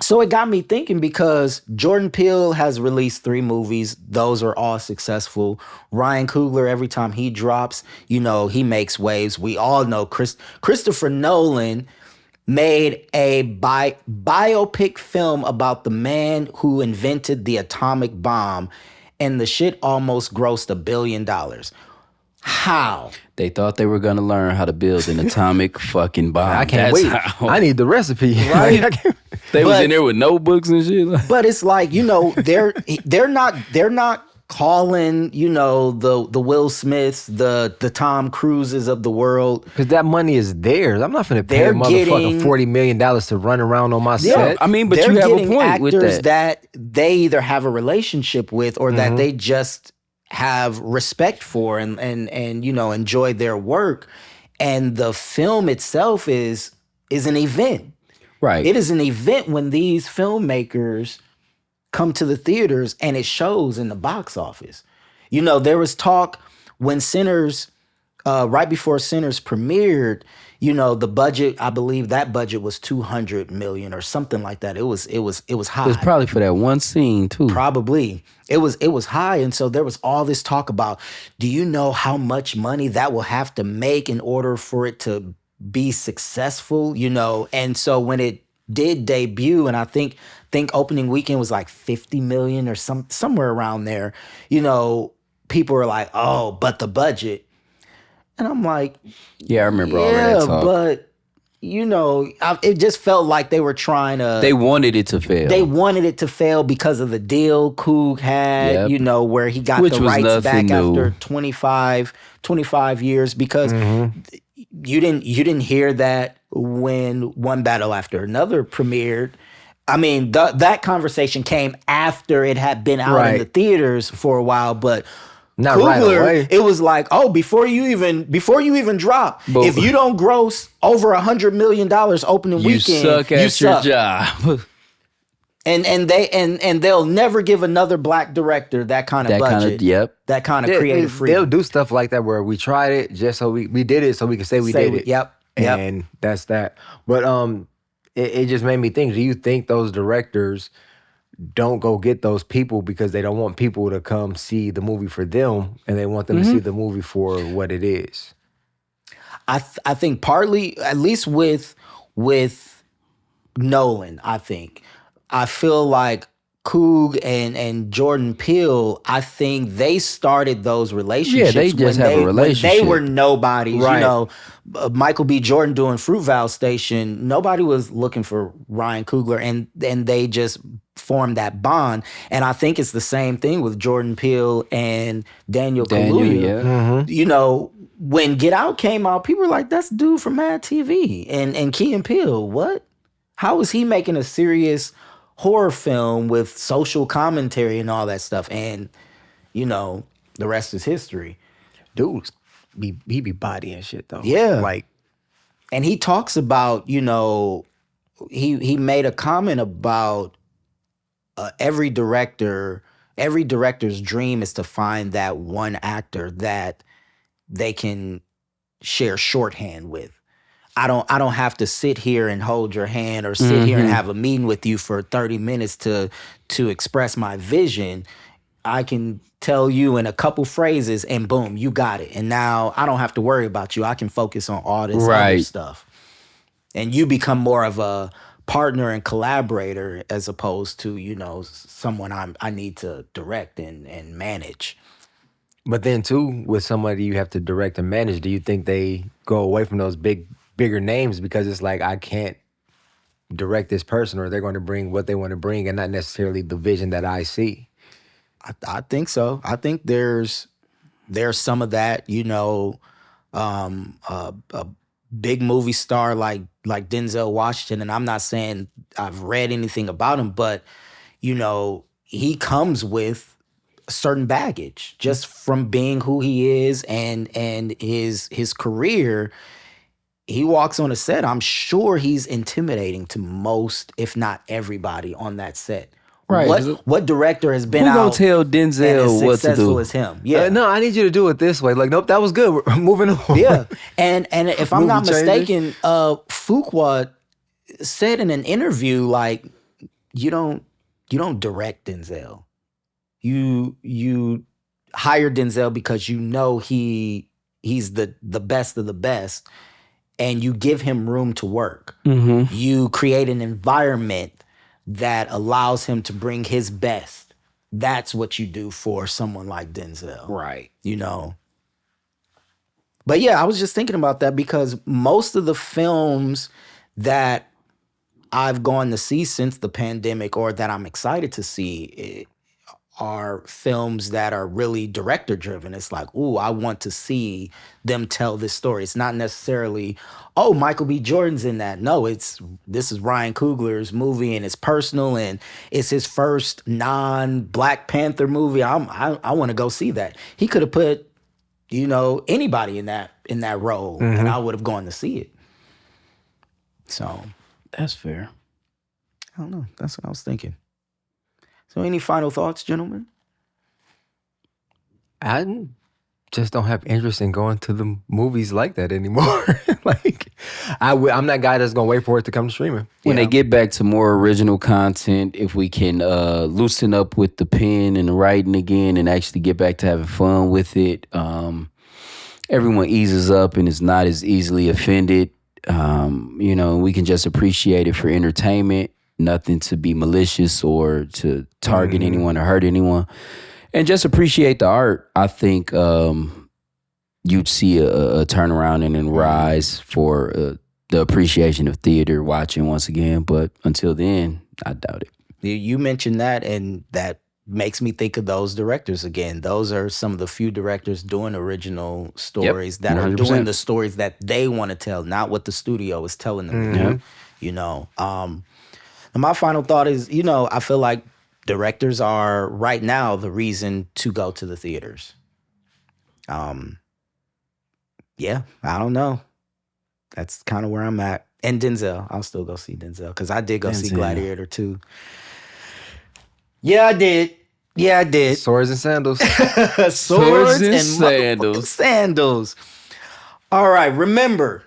So it got me thinking, because Jordan Peele has released 3 movies. Those are all successful. Ryan Coogler, every time he drops, you know, he makes waves. We all know Christopher Nolan made a biopic film about the man who invented the atomic bomb, and the shit almost grossed $1 billion. How? They thought they were gonna learn how to build an atomic fucking bomb. I can't That's wait. how- I need the recipe. Right? Like, I can't- They was But- in there with notebooks and shit. But it's like, you know, they're not calling, you know, the Will Smiths, the Tom Cruises of the world. Cause that money is theirs. I'm not finna pay They're a motherfucking getting- $40 million to run around on my Yeah, set. I mean, but they're you have a getting point with actors that. they either have a relationship with, or that they just have respect for, and you know, enjoy their work. And the film itself is an event. Right. It is an event when these filmmakers come to the theaters, and it shows in the box office. You know, there was talk when Sinners, right before Sinners premiered, you know, the budget, I believe that budget was $200 million or something like that. It was high. It was probably for that one scene too. Probably. It was high. And so there was all this talk about, do you know how much money that will have to make in order for it to be successful? You know, and so when it did debut, and I think opening weekend was like 50 million or somewhere around there, you know, people were like, oh, but the budget. And I'm like, Yeah, I remember all of that yeah, talk. but you know, it just felt like they were trying to. They wanted it to fail. They wanted it to fail because of the deal Coog had, Yep. you know, where he got Which the was rights back nothing new. after 25 years, because you didn't hear that when One Battle After Another premiered. I mean, that conversation came after it had been out in Right. the theaters for a while, but Not right away. it was like, oh, before you even drop, But- if you don't gross over $100 million opening you weekend, suck at you your suck. job. And they'll never give another black director that kind of That budget, kind of yep. that kind of creative They'll freedom. do stuff like that where we tried it just so we did it so we can say we Say did we- it. yep. And that's that. But it just made me think, do you think those directors don't go get those people because they don't want people to come see the movie for them, and they want them to see the movie for what it is? I think partly, at least with Nolan, I feel like Coog and Jordan Peele, I think they started those relationships. Yeah, they just have a when relationship. they were nobodies. Right. You know, Michael B. Jordan doing Fruitvale Station, nobody was looking for Ryan Coogler, and they just formed that bond. And I think it's the same thing with Jordan Peele and Daniel Kaluuya. yeah. You know, when Get Out came out, people were like, that's the dude from Mad TV. And Key and Peele, what? How is he making a serious horror film with social commentary and all that stuff? And, you know, the rest is history. Dudes, he be bodying shit though. Yeah. Like, And he talks about, you know, he made a comment about every director's dream is to find that one actor that they can share shorthand with. I don't have to sit here and hold your hand or sit here and have a meeting with you for 30 minutes to express my vision. I can tell you in a couple phrases and boom, you got it. And now I don't have to worry about you. I can focus on all this other Right. stuff. And you become more of a partner and collaborator as opposed to, someone I need to direct and manage. But then too, with somebody you have to direct and manage, do you think they go away from those bigger names because it's like I can't direct this person, or they're going to bring what they want to bring and not necessarily the vision that I see? I think so. I think there's some of that, a big movie star like Denzel Washington, and I'm not saying I've read anything about him, but he comes with a certain baggage just from being who he is and his career. He walks on a set. I'm sure he's intimidating to most, if not everybody, on that set. Right. What director has been Who out gonna tell and Denzel as what to successful do? as him? Yeah. No, I need you to do it this way. Like, nope, that was good. We're moving on. Yeah. And if I'm not Movie changing. mistaken, Fuqua said in an interview, like, you don't direct Denzel. You hire Denzel because he's the best of the best, and you give him room to work. You create an environment that allows him to bring his best. That's what you do for someone like Denzel. Right. But yeah, I was just thinking about that because most of the films that I've gone to see since the pandemic or that I'm excited to see are films that are really director driven. It's like, ooh, I want to see them tell this story. It's not necessarily, oh, Michael B. Jordan's in that. No, this is Ryan Coogler's movie and it's personal and it's his first non-Black Panther movie. I want to go see that. He could have put, anybody in that role and I would have gone to see it. So That's fair. I don't know. That's what I was thinking. So any final thoughts, gentlemen? I just don't have interest in going to the movies like that anymore. Like, I'm that guy that's gonna wait for it to come to streaming. When they get back to more original content, if we can loosen up with the pen and the writing again and actually get back to having fun with it, everyone eases up and is not as easily offended. We can just appreciate it for entertainment, nothing to be malicious or to target anyone or hurt anyone. And just appreciate the art. I think you'd see a turnaround and a rise for the appreciation of theater watching once again. But until then, I doubt it. You mentioned that, and that makes me think of those directors again. Those are some of the few directors doing original stories that are 100%. doing the stories that they want to tell, not what the studio is telling them to do. And my final thought is, I feel like directors are right now the reason to go to the theaters. Yeah, I don't know. That's kind of where I'm at. And Denzel, I'll still go see Denzel because I did go see Denzel. Gladiator 2. Yeah, I did. Swords and sandals. Swords and and sandals. Sandals. All right, remember,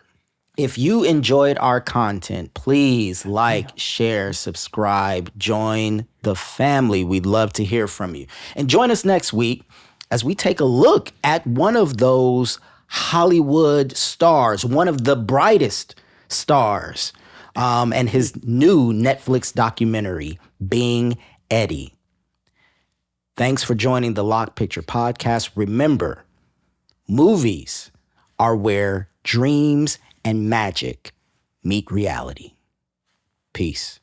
if you enjoyed our content, please like, share, subscribe, join the family. We'd love to hear from you. And join us next week as we take a look at one of those Hollywood stars, one of the brightest stars, and his new Netflix documentary, Being Eddie. Thanks for joining the Lock Picture Podcast. Remember, movies are where dreams and magic meet reality. Peace.